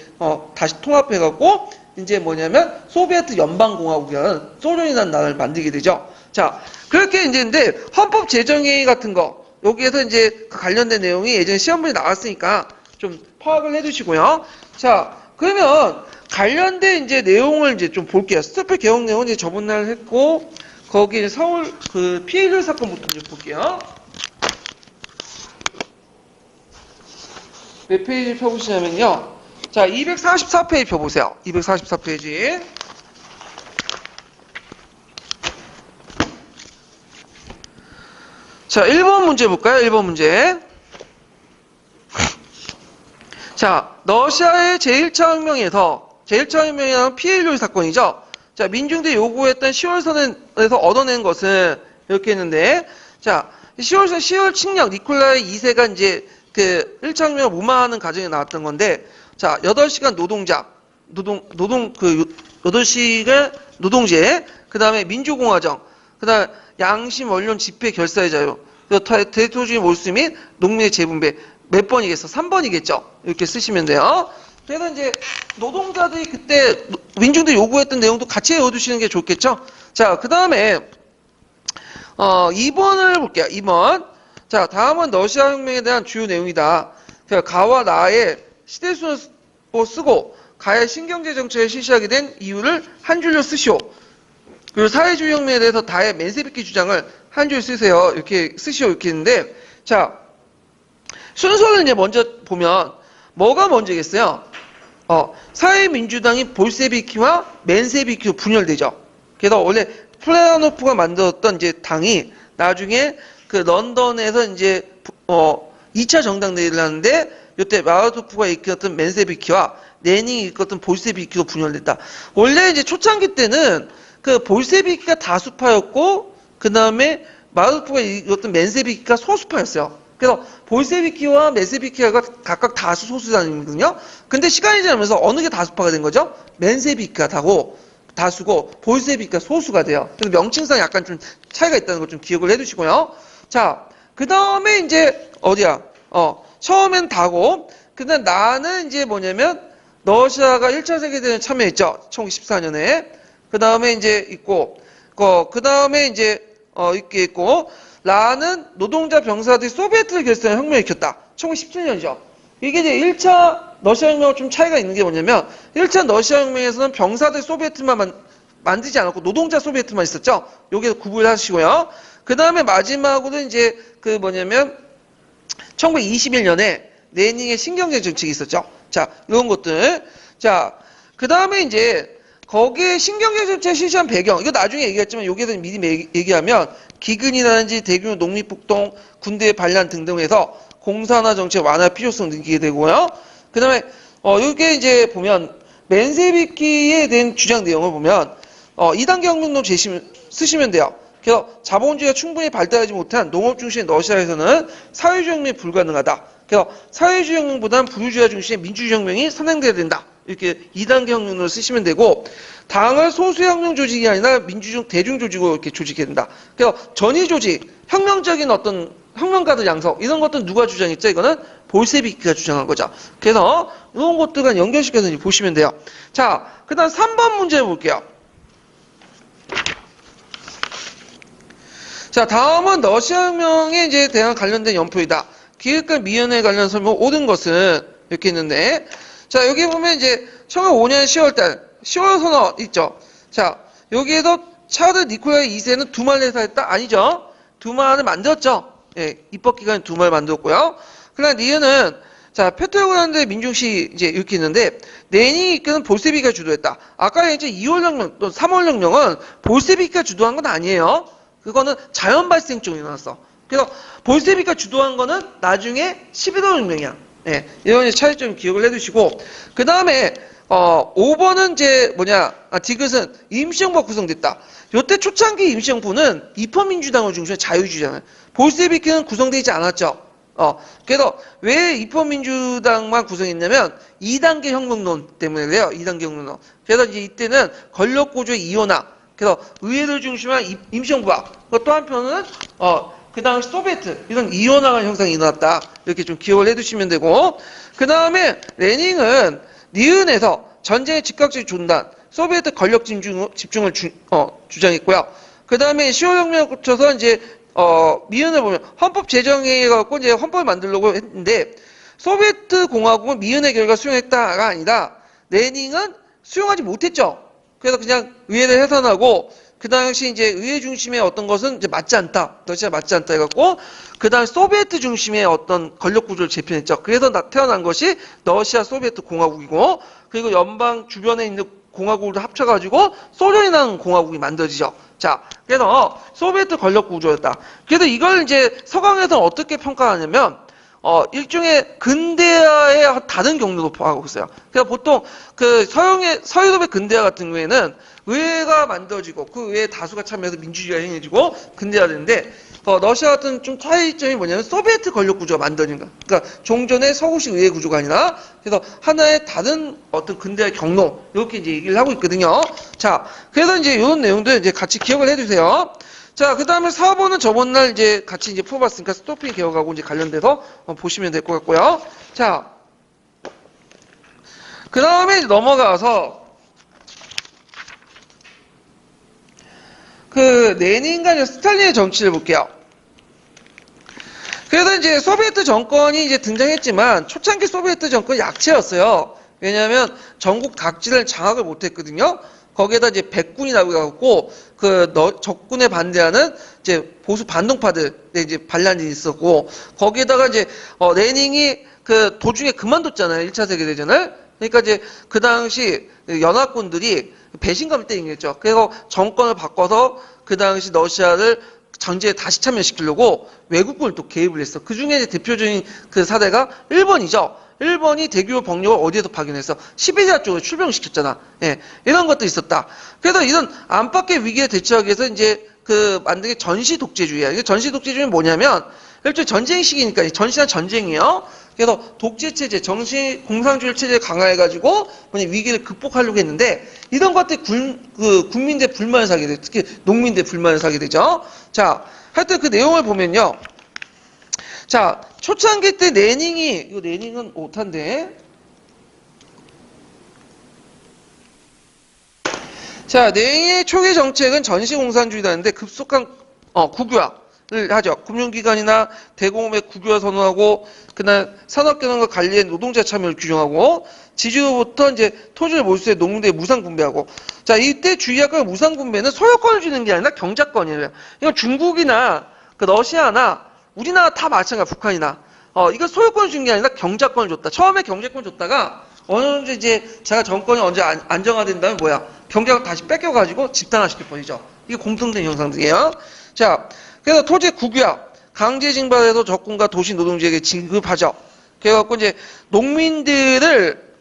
다시 통합해갖고 이제 뭐냐면 소비에트 연방공화국이라는 소련이라는 나라를 만들게 되죠. 자, 그렇게 이제 근데 헌법 제정회의 같은 거 여기에서 이제 그 관련된 내용이 예전에 시험문에 나왔으니까 좀 파악을 해두시고요. 자, 그러면 관련된 이제 내용을 이제 좀 볼게요. 스토펠 개혁 내용은 이제 저번 날 했고, 거기 서울 그 피해자 사건부터 좀 볼게요. 몇 페이지 펴보시냐면요. 자, 244페이지 펴보세요. 244페이지. 자, 1번 문제 볼까요? 1번 문제. 자, 러시아의 제1차 혁명에서, 제1차 혁명이라는 피해율 사건이죠. 자, 민중들이 요구했던 10월 선언에서 얻어낸 것은 이렇게 했는데, 자, 10월 칙령 니콜라이 2세가 이제 그 1차 혁명을 무마하는 과정에 나왔던 건데, 자, 8시간 그 8시간 노동제, 그 다음에 민주공화정, 그 다음에 양심, 원론, 집회, 결사의 자유, 대토주의 몰수 및 농민의 재분배. 몇 번이겠어? 3번이겠죠? 이렇게 쓰시면 돼요. 그래서 이제 노동자들이 그때 민중들이 요구했던 내용도 같이 외워두시는 게 좋겠죠? 자, 그 다음에 2번을 볼게요. 2번. 자, 다음은 러시아 혁명에 대한 주요 내용이다. 가와 나의 시대순을 쓰고 가의 신경제 정책을 실시하게 된 이유를 한 줄로 쓰시오. 그리고 사회주의 혁명에 대해서 다의 맨세비키 주장을 한 줄 쓰세요. 이렇게 쓰시오. 이렇게 했는데, 자, 순서를 이제 먼저 보면 뭐가 먼저겠어요? 사회민주당이 볼세비키와 맨세비키로 분열되죠. 그래서 원래 플레아노프가 만들었던 이제 당이 나중에 그 런던에서 이제 2차 정당대회를 하는데 이때 마라토프가 이끌었던 맨세비키와 레닌이 이끌었던 볼세비키로 분열됐다. 원래 이제 초창기 때는 그 볼세비키가 다수파였고 그 다음에 마라토프가 이끌었던 맨세비키가 소수파였어요. 그래서 볼세비키와 맨세비키가 각각 다수 소수단이거든요. 근데 시간이 지나면서 어느 게 다수파가 된 거죠? 맨세비키가 다수고 볼세비키가 소수가 돼요. 그래서 명칭상 약간 좀 차이가 있다는 걸 좀 기억을 해두시고요. 자, 그 다음에 이제 어디야? 처음엔 다고, 근데 나는 이제 뭐냐면 러시아가 1차 세계대전에 참여했죠. 1914년에. 그 다음에 이제 있고, 그 다음에 이제 이렇게 있고, 라는 노동자 병사들이 소비에트를 결성한 혁명을 일으켰다. 1917년이죠. 이게 이제 1차 러시아 혁명과 좀 차이가 있는 게 뭐냐면 1차 러시아 혁명에서는 병사들 소비에트만 만들지 않았고 노동자 소비에트만 있었죠. 여기서 구분을 하시고요. 그 다음에 마지막으로 이제 그 뭐냐면 1921년에 레닌의 신경제 정책이 있었죠. 자, 이런 것들. 자, 그 다음에 이제 거기에 신경제 정책 실시한 배경, 이거 나중에 얘기했지만 여기에서 미리 얘기하면 기근이라든지 대규모 농립폭동, 군대의 반란 등등 해서 공산화 정책 완화 필요성 느끼게 되고요. 그 다음에 여기에 이제 보면 맨세비키에 대한 주장 내용을 보면 2단계 혁명론 쓰시면 돼요. 그래서 자본주의가 충분히 발달하지 못한 농업 중심의 러시아에서는 사회주의 혁명이 불가능하다. 그래서 사회주의 혁명보다는 부르주아 중심의 민주주의 혁명이 선행돼야 된다. 이렇게 2단계 혁명론을 쓰시면 되고, 당을 소수혁명 조직이 아니라 민주적 대중조직으로 이렇게 조직해야 된다. 그래서 전위 조직, 혁명적인 어떤 혁명가들 양성, 이런 것들은 누가 주장했죠? 이거는 볼세비키가 주장한 거죠. 그래서 이런 것들과 연결시켜서 이제 보시면 돼요. 자, 그 다음 3번 문제 볼게요. 자, 다음은 러시아 혁명에 이제 대한 관련된 연표이다. 기획과 미연에 관련 설명 옳은 것은 이렇게 있는데, 자, 여기 보면 이제 1905년 10월달 10월 선언 있죠. 자, 여기에서 차르 니콜라이 2세는 두말 내사했다? 아니죠. 두말을 만들었죠. 예, 입법기관에 두말 만들었고요. 그러나 니은은, 자, 페트로그라드 민중시 이제 이렇게 있는데, 레닌이 이끄는 볼세비키가 주도했다. 아까 이제 2월혁명, 또 3월혁명은 볼세비키가 주도한 건 아니에요. 그거는 자연 발생 쪽이 일어났어. 그래서 볼세비키가 주도한 거는 나중에 11월혁명이야. 예, 이런 차이점 기억을 해두시고, 그 다음에 5번은 이제 디귿은 임시정부가 구성됐다. 요때 초창기 임시정부는 입헌민주당을 중심으로 자유주의잖아요. 볼세비키는 구성되지 않았죠. 그래서 왜 입헌민주당만 구성했냐면 2단계 혁명론 때문에 그래요. 2단계 혁명론. 그래서 이제 이때는 권력구조의 이원화. 그래서 의회를 중심으로 한 임시정부와 또 한편은 그 당시 소비에트 이런 이원화가 형성이 일어났다. 이렇게 좀 기억을 해두시면 되고, 그 다음에 레닌은 니은에서 전쟁의 즉각적 중단, 소비에트 권력 집중을 주장했고요. 그 다음에 10월혁명을 거쳐서 이제 미은을 보면 헌법 제정에 갖고 이제 헌법을 만들려고 했는데, 소비에트 공화국은 미은의 결과 수용했다가 아니라 레닌은 수용하지 못했죠. 그래서 그냥 의회를 해산하고, 그 당시 이제 의회 중심의 어떤 것은 이제 맞지 않다. 러시아 맞지 않다 해갖고, 그 다음 소비에트 중심의 어떤 권력 구조를 재편했죠. 그래서 태어난 것이 러시아 소비에트 공화국이고, 그리고 연방 주변에 있는 공화국을 합쳐가지고 소련이라는 공화국이 만들어지죠. 자, 그래서 소비에트 권력 구조였다. 그래서 이걸 이제 서강에서는 어떻게 평가하냐면, 일종의 근대화의 다른 경로로 보고 있어요. 그래서 보통 그 서유럽의 근대화 같은 경우에는 의회가 만들어지고 그 의회에 다수가 참여해서 민주주의가 행해지고 근대화되는데, 러시아 같은 좀 차이점이 뭐냐면 소비에트 권력 구조가 만들어진 거야. 그러니까 종전의 서구식 의회 구조가 아니라, 그래서 하나의 다른 어떤 근대화의 경로, 이렇게 이제 얘기를 하고 있거든요. 자, 그래서 이제 이런 내용들 이제 같이 기억을 해주세요. 자, 그 다음에 4번은 저번 날 이제 같이 이제 풀어봤으니까 스토핑 개혁하고 이제 관련돼서 보시면 될 것 같고요. 자, 그 다음에 넘어가서 그 레닌과 스탈린의 정치를 볼게요. 그래서 이제 소비에트 정권이 이제 등장했지만 초창기 소비에트 정권이 약체였어요. 왜냐하면 전국 각지를 장악을 못했거든요. 거기에다 이제 백군이 나오고 적군에 반대하는 이제 보수 반동파들의 이제 반란이 있었고, 거기에다가 이제 레닌이 그 도중에 그만뒀잖아요. 1차 세계대전을. 그러니까 이제 그 당시 연합군들이 배신감을 땡겼죠. 그래서 정권을 바꿔서 그 당시 러시아를 전쟁에 다시 참여시키려고 외국군을 또 개입을 했어. 그 중에 대표적인 그 사례가 일본이죠. 일본이 대규모 병력을 어디에서 파견해서 시베리아 쪽으로 출병시켰잖아. 예, 이런 것도 있었다. 그래서 이런 안팎의 위기에 대처하기 위해서 이제 그 만든 게 전시 독재주의야. 이게 전시 독재주의는 뭐냐면, 일종의 전쟁 시기니까 전시는 전쟁이에요. 그래서 독재 체제, 정시 공산주의 체제를 강화해가지고 위기를 극복하려고 했는데, 이런 것들 국민들 불만을 사게 돼. 특히 농민들 불만을 사게 되죠. 자, 하여튼 그 내용을 보면요. 자, 초창기 때 이거 레닌은 오탄데. 자, 레닌의 초기 정책은 전시 공산주의라는데 급속한 국유화를 하죠. 금융기관이나 대공업의 국유화 선언하고, 그날 산업경영과 관리에 노동자 참여를 규정하고, 지주로부터 이제 토지를 몰수해 농민들의 무상분배하고. 자, 이때 주의할 무상분배는 소유권을 주는 게 아니라 경작권이에요. 이건 중국이나 그 러시아나 우리나라 다 마찬가지야. 북한이나. 이거 소유권을 준 게 아니라 경작권을 줬다. 처음에 경제권 줬다가 어느 정도 이제 자가 정권이 언제 안정화된다면 경제권 다시 뺏겨가지고 집단화시킬 뻔이죠. 이게 공통된 현상들이에요. 자, 그래서 토지 국유화, 강제 징발해서 적군과 도시 노동자에게 진급하죠. 그래갖고 이제 농민들을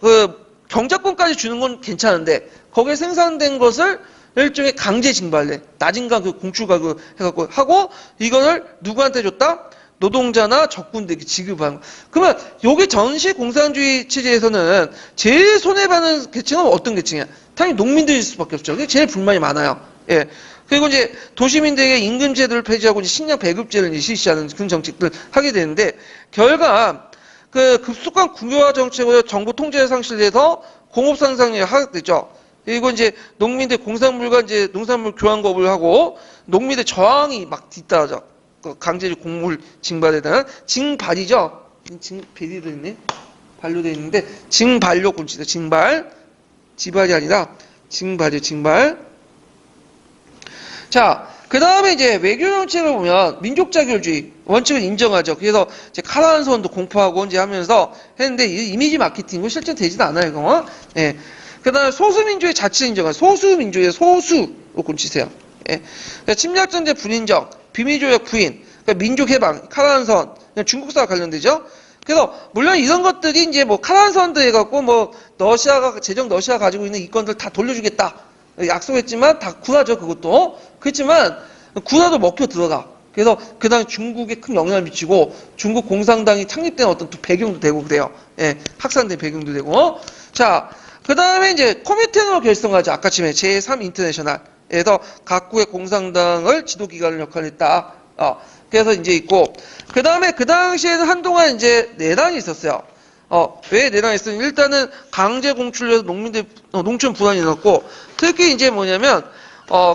경작권까지 주는 건 괜찮은데, 거기에 생산된 것을 일종의 강제 징발래, 낮은 가격, 공출 가격 해갖고 하고, 이거를 누구한테 줬다? 노동자나 적군들에게 지급하는 거. 그러면 요게 전시 공산주의 체제에서는 제일 손해받는 계층은 어떤 계층이야? 당연히 농민들일 수밖에 없죠. 그게 제일 불만이 많아요. 예. 그리고 이제 도시민들에게 임금제도를 폐지하고 이제 식량 배급제를 이제 실시하는 그런 정책들을 하게 되는데, 결과 그 급속한 국유화 정책으로 정부 통제가 상실돼서 공업 상승이 하락되죠. 그리고 이제 농민들 공산물과 이제 농산물 교환거부를 하고 농민들 저항이 막 뒤따라져. 강제로 곡물 징발에 대한 징발이죠. 징발이 있네. 반려되어 있는데 징발료 곤치다. 징발. 지발이 아니라 징발이요. 징발. 자, 그 다음에 이제 외교 정책을 보면 민족 자결주의 원칙을 인정하죠. 그래서 이제 카라한선도 공포하고 이제 하면서 했는데 이 이미지 마케팅은 실제 되지도 않아요, 이거. 예. 그 다음에 소수민주의 자치를 인정하죠. 소수민주의 소수로 곤치세요. 예. 그러니까 침략전제 불인정, 비밀조약 부인, 그러니까 민족해방, 카라한선, 중국사와 관련되죠. 그래서 물론 이런 것들이 이제 뭐 카라한선도 해갖고 뭐 러시아가 제정 러시아가 가지고 있는 이권들 다 돌려주겠다 약속했지만 다 군화죠, 그것도. 그렇지만 군화도 먹혀 들어가. 그래서 그 당시 중국에 큰 영향을 미치고 중국 공산당이 창립된 어떤 또 배경도 되고 그래요. 예, 확산된 배경도 되고. 자, 그 다음에 이제 코미텐으로 결성하죠. 아까 지금 제3 인터내셔널에서 각국의 공산당을 지도기관을 역할을 했다. 그래서 이제 있고, 그 다음에 그 당시에는 한동안 이제 내란이 있었어요. 왜 내란이 있었냐면, 일단은 강제 공출로 농민들, 농촌 분란이 일어났고, 특히 이제 뭐냐면,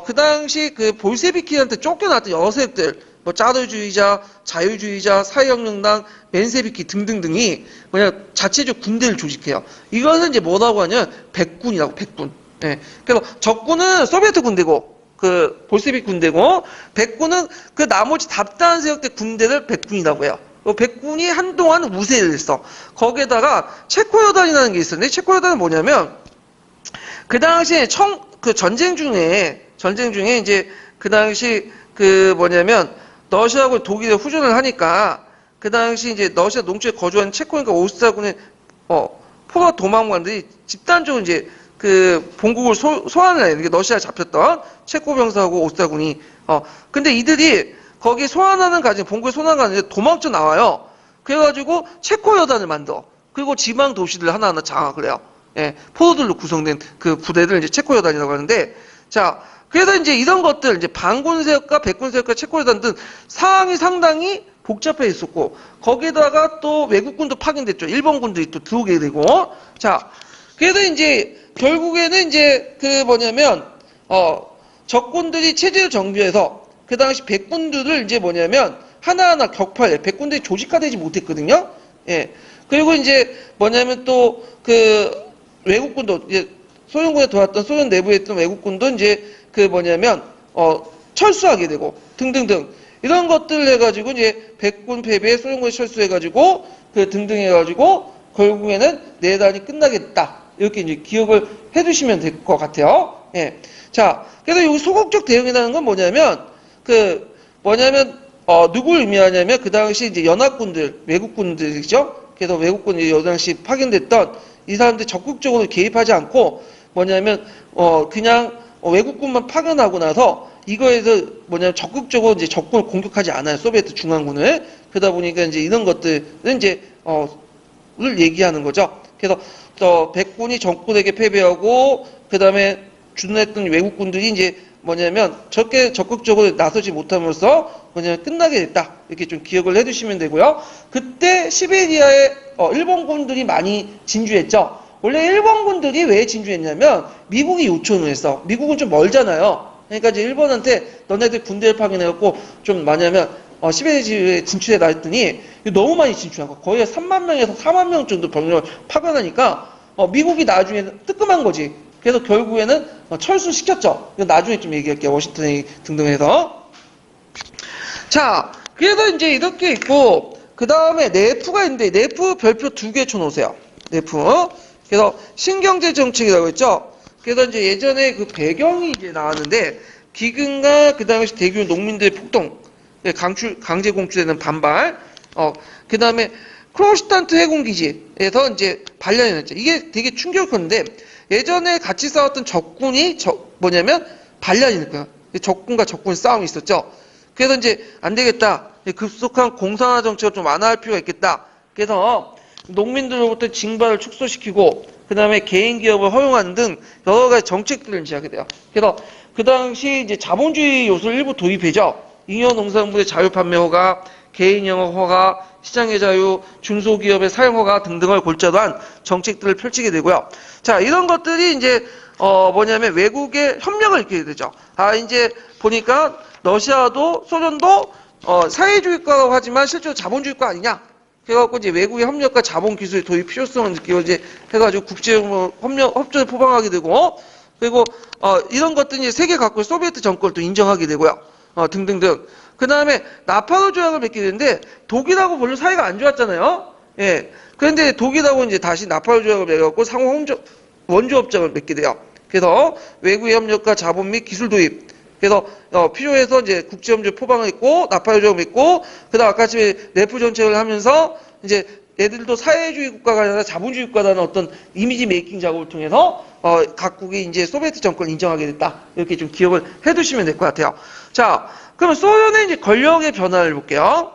그 당시 그 볼세비키한테 쫓겨났던 여러 세력들, 뭐 짜르주의자, 자유주의자, 사회혁명당, 멘세비키 등등등이 뭐냐, 자체적 군대를 조직해요. 이것은 이제 뭐라고 하냐면, 백군이라고, 백군. 예. 그래서 적군은 소비에트 군대고, 그 볼세비크 군대고, 백군은 그 나머지 답답한 세력들 군대를 백군이라고 해요. 백군이 한동안 우세를 했어. 거기에다가 체코여단이라는 게 있었는데, 체코여단은 뭐냐면 그 당시에 그 전쟁 중에 이제 그 당시 그 뭐냐면 러시아하고 독일에 후전을 하니까 그 당시 이제 러시아 농촌에 거주하는 체코인가 오스트리아군의 포로 도망관들이 집단적으로 이제 그 본국을 소환을 해요. 이게 러시아에 잡혔던 체코 병사하고 오스트리아군이. 근데 이들이 거기 소환하는 과정, 본국에 소환하는 과정에 도망쳐 나와요. 그래가지고 체코 여단을 만들어. 그리고 지방 도시들 하나하나 장악을 해요. 예, 포로들로 구성된 그 부대를 이제 체코 여단이라고 하는데, 자, 그래서 이제 이런 것들, 이제 반군 세력과 백군 세력과 체코 여단 등 상황이 상당히 복잡해 있었고, 거기에다가 또 외국군도 파견됐죠. 일본군들이 또 들어오게 되고, 자, 그래서 이제 결국에는 이제 그 뭐냐면 적군들이 체제를 정비해서 그 당시 백군들을 이제 뭐냐면 하나하나 격파해. 백군들이 조직화되지 못했거든요. 예. 그리고 이제 뭐냐면 또 그 외국군도 이제 소련군에 들어왔던 소련 내부에 있던 외국군도 이제 그 뭐냐면 철수하게 되고 등등등 이런 것들을 해가지고 이제 백군 패배에 소련군이 철수해가지고 그 등등 해가지고 결국에는 내단이 끝나겠다. 이렇게 이제 기억을 해두시면 될 것 같아요. 예. 자, 그래서 여기 소극적 대응이라는 건 뭐냐면, 누구를 의미하냐면, 그 당시 이제 연합군들, 외국군들이죠? 그래서 외국군이 이 당시 파견됐던 이 사람들 적극적으로 개입하지 않고, 그냥 외국군만 파견하고 나서 이거에서 적극적으로 이제 적군을 공격하지 않아요. 소비에트 중앙군을. 그러다 보니까 이제 이런 것들은 이제, 를 얘기하는 거죠. 그래서 백군이 적군에게 패배하고 그 다음에 주둔했던 외국군들이 이제 저렇게 적극적으로 나서지 못함으로써 끝나게 됐다. 이렇게 좀 기억을 해두시면 되고요. 그때 시베리아에 일본군들이 많이 진주했죠. 원래 일본군들이 왜 진주했냐면 미국이 요청을 했어. 미국은 좀 멀잖아요. 그러니까 이제 일본한테 너네들 군대를 파견해갖고 좀 시베리아에 진출해라 했더니 너무 많이 진출한 거. 거의 3만 명에서 4만 명 정도 병력을 파견하니까 미국이 나중에 뜨끔한 거지. 그래서 결국에는 철수시켰죠. 나중에 좀 얘기할게요. 워싱턴 등등 해서. 자, 그래서 이제 이렇게 있고 그 다음에 내프가 있는데 내프 별표 2개 쳐놓으세요. 내프. 그래서 신경제 정책이라고 했죠. 그래서 이제 예전에 그 배경이 이제 나왔는데 기근과 그 당시 대규모 농민들의 폭동, 강제 공출되는 반발, 그 다음에 크로슈탄트 해군기지에서 이제 반란이 났죠. 이게 되게 충격이었는데, 예전에 같이 싸웠던 적군이 반란이 날 거야. 적군과 적군 싸움이 있었죠. 그래서 이제 안 되겠다. 급속한 공산화 정책을 좀 완화할 필요가 있겠다. 그래서 농민들로부터 징발을 축소시키고 그 다음에 개인 기업을 허용하는 등 여러 가지 정책들을 제시하게 돼요. 그래서 그 당시 이제 자본주의 요소를 일부 도입해죠. 잉여 농산물의 자유 판매 허가, 개인 영업 허가, 시장의 자유, 중소기업의 사용 허가 등등을 골자로 한 정책들을 펼치게 되고요. 자, 이런 것들이 이제 뭐냐면 외국의 협력을 일으키게 되죠. 이제 보니까 러시아도 소련도 사회주의국가라고 하지만 실제로 자본주의국가 아니냐? 그래갖고 이제 외국의 협력과 자본 기술의 도입 필요성을 느끼고 이제 해가지고 국제 협조를 포방하게 되고, 그리고 이런 것들이 이제 세계 각국의 소비에트 정권을 또 인정하게 되고요. 등등등. 그 다음에 나파로 조약을 맺게 되는데 독일하고 별로 사이가 안 좋았잖아요. 예. 그런데 독일하고 이제 다시 나파로 조약을 맺어갖고 상호 원조업장을 맺게 돼요. 그래서 외국의 협력과 자본 및 기술 도입. 그래서 필요해서 이제 국제협조 포방을 했고 나파로 조약을 맺고, 그다음 아까 전에 내부 정책을 하면서 이제 얘들도 사회주의 국가가 아니라 자본주의 국가라는 어떤 이미지 메이킹 작업을 통해서 각국이 이제 소비에트 정권을 인정하게 됐다. 이렇게 좀 기억을 해두시면 될 것 같아요. 자, 그럼 소련의 이제 권력의 변화를 볼게요.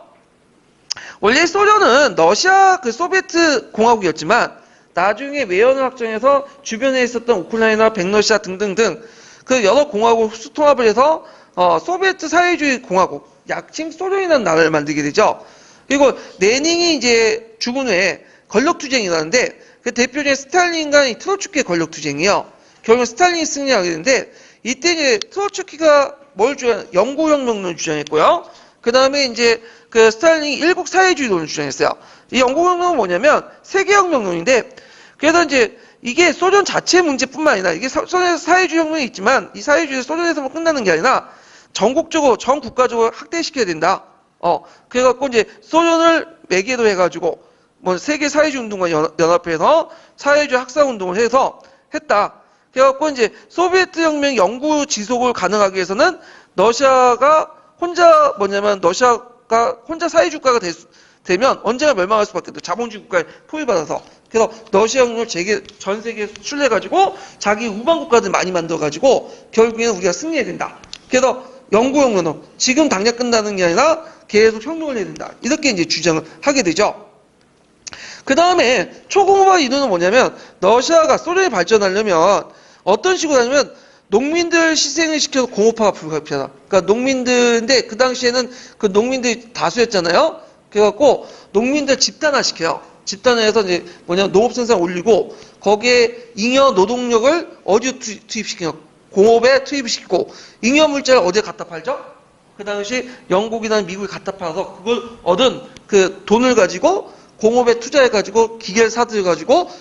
원래 소련은 러시아 그 소비에트 공화국이었지만 나중에 외연을 확정해서 주변에 있었던 우크라이나, 백러시아 등등등 그 여러 공화국 수통합을 해서 소비에트 사회주의 공화국, 약칭 소련이라는 나라를 만들게 되죠. 그리고 레닌이 이제 죽은 후에 권력투쟁이 일어나는데 그 대표 중에 스탈린과 이 트로츠키의 권력투쟁이요. 결국 스탈린이 승리하게 되는데 이때 이제 트로츠키가 뭘 영구혁명론을 주장했고요. 그 다음에 이제 그 스탈린이 일국 사회주의론을 주장했어요. 이 영구혁명은 뭐냐면 세계혁명론인데, 그래서 이제 이게 소련 자체 문제뿐만 아니라 이게 소련에서 사회주의 혁명이 있지만 이 사회주의가 소련에서만 끝나는 게 아니라 전국적으로 전 국가적으로 확대시켜야 된다. 그래갖고 이제 소련을 매개로 해가지고 뭐 세계 사회주의 운동과 연합해서 사회주의 학사 운동을 해서 했다. 그래갖고 이제 소비에트 혁명 영구 지속을 가능하기 위해서는 러시아가 혼자 사회주의 국가가 되면 언제나 멸망할 수밖에 없다. 자본주의 국가에 포위받아서. 그래서 러시아 혁명을 전 세계에 수출해가지고 자기 우방 국가들 많이 만들어가지고 결국에는 우리가 승리해야 된다. 그래서 영구혁명은 지금 당장 끝나는 게 아니라 계속 혁명을 해야 된다. 이렇게 이제 주장을 하게 되죠. 그 다음에 초공업화 이론은 뭐냐면 러시아가 소련이 발전하려면 어떤 식으로 하냐면 농민들 희생을 시켜서 공업화가 불가피하다. 그러니까 농민들인데 그 당시에는 그 농민들이 다수였잖아요. 그래갖고 농민들 집단화 시켜요. 집단화해서 이제 농업 생산 올리고 거기에 잉여 노동력을 어디에 투입시키냐? 공업에 투입시키고 잉여 물자를 어디에 갖다 팔죠? 그 당시 영국이나 미국이 갖다 팔아서 그걸 얻은 그 돈을 가지고 공업에 투자해가지고 기계를 사들여가지고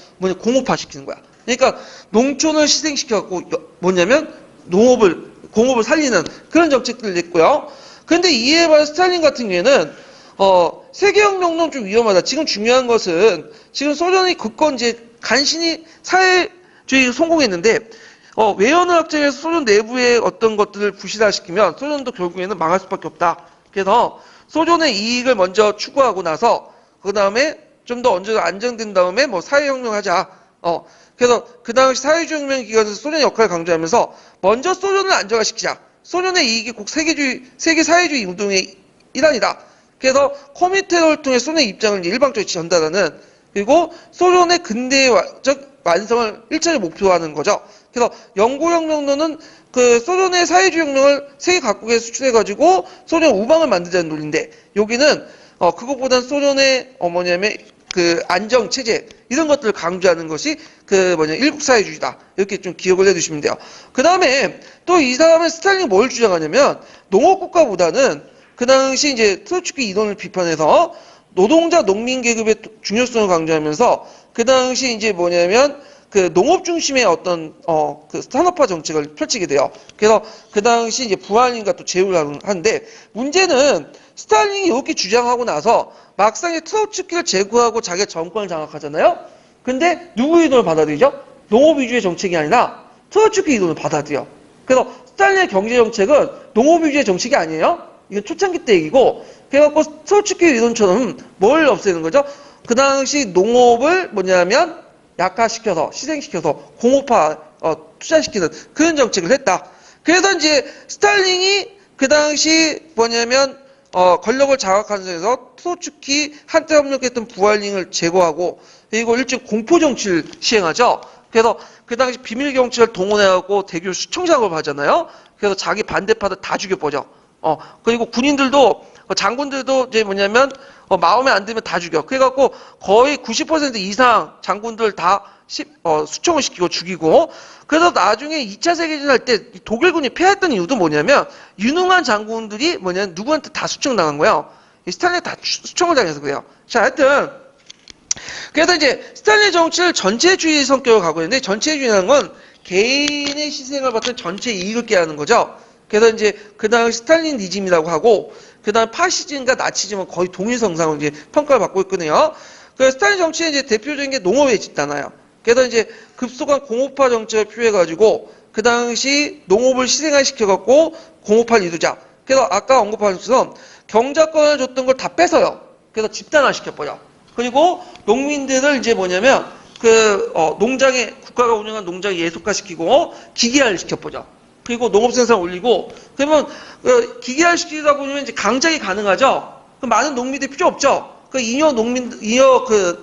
공업화 시키는 거야. 그러니까 농촌을 희생시켜갖고 뭐냐면 공업을 살리는 그런 정책들을 냈고요. 그런데 이에 반해 스탈린 같은 경우에는 세계혁명론 좀 위험하다. 지금 중요한 것은 지금 소련이 그건 이제 간신히 사회주의 성공했는데 외연을 확장해서 소련 내부의 어떤 것들을 부실화시키면 소련도 결국에는 망할 수밖에 없다. 그래서 소련의 이익을 먼저 추구하고 나서 그 다음에 좀 더 언제 안정된 다음에 사회혁명하자. 그래서 그 당시 사회주의혁명 기간에서 소련의 역할을 강조하면서 먼저 소련을 안정화시키자. 소련의 이익이 꼭 세계 사회주의 운동의 일환이다. 그래서 코미테를 통해 소련의 입장을 일방적으로 전달하는, 그리고 소련의 근대적 완성을 1차적 목표로 하는 거죠. 그래서 영구혁명론은 그 소련의 사회주의 혁명을 세계 각국에 수출해가지고 소련 우방을 만들자는 논리인데, 여기는 그것보단 소련의 그 안정 체제 이런 것들을 강조하는 것이 일국 사회주의다. 이렇게 좀 기억을 해두시면 돼요. 그 다음에 또 이 사람은 스탈린이 뭘 주장하냐면 농업 국가보다는 그 당시 이제 트로츠키 이론을 비판해서 노동자 농민 계급의 중요성을 강조하면서 그 당시 이제 그 농업 중심의 어떤 그 산업화 정책을 펼치게 돼요. 그래서 그 당시 이제 부하린과 또 제휴를 하는데, 문제는 스탈린이 이렇게 주장하고 나서 막상 트로츠키를 제거하고 자기가 정권을 장악하잖아요. 근데 누구 이론을 받아들이죠? 농업 위주의 정책이 아니라 트로츠키 이론을 받아들여. 그래서 스탈린의 경제 정책은 농업 위주의 정책이 아니에요. 이건 초창기 때 얘기고, 그래갖고 트로츠키 이론처럼 뭘 없애는 거죠? 그 당시 농업을 약화시켜서 희생시켜서 공업화 투자시키는 그런 정책을 했다. 그래서 이제 스탈린이 그 당시 뭐냐면 권력을 장악하는 데서 트로츠키 한때 협력했던 부활링을 제거하고 그리고 일찍 공포 정치를 시행하죠. 그래서 그 당시 비밀 경찰을 동원해갖고 대규모 수청작업을 하잖아요. 그래서 자기 반대파들 다 죽여버려. 그리고 군인들도 장군들도 이제 뭐냐면 마음에 안 들면 다 죽여. 그래갖고 거의 90% 이상 장군들 다 수청을 시키고 죽이고. 그래서 나중에 2차 세계대전 할 때 독일군이 패했던 이유도 뭐냐면 유능한 장군들이 뭐냐면 누구한테 다 수청당한 거예요. 스탈린이 다 수청을 당해서 그래요. 자, 하여튼 그래서 이제 스탈린 정치를 전체주의 성격을 갖고 있는데 전체주의라는 건 개인의 희생을 받은 전체 이익을 꾀하는 거죠. 그래서 이제 그 다음 스탈리니즘이라고 하고 그 다음 파시즘과 나치즘은 거의 동일성상으로 이제 평가를 받고 있거든요. 그 스탈린 정치의 이제 대표적인 게 농업에 집단화예요. 그래서 이제 급속한 공업화 정책을 표해가지고 그 당시 농업을 희생화시켜갖고 공업화를 이루자. 그래서 아까 언급한 것처럼 경작권을 줬던 걸 다 뺏어요. 그래서 집단화시켜버려. 그리고 농민들을 이제 뭐냐면 농장에 국가가 운영한 농장에 예속화시키고 기계화를 시켜버려. 그리고 농업 생산 올리고 그러면 기계화 시키다 보면 이제 강작이 가능하죠. 그럼 많은 농민들이 필요 없죠. 그 인력들을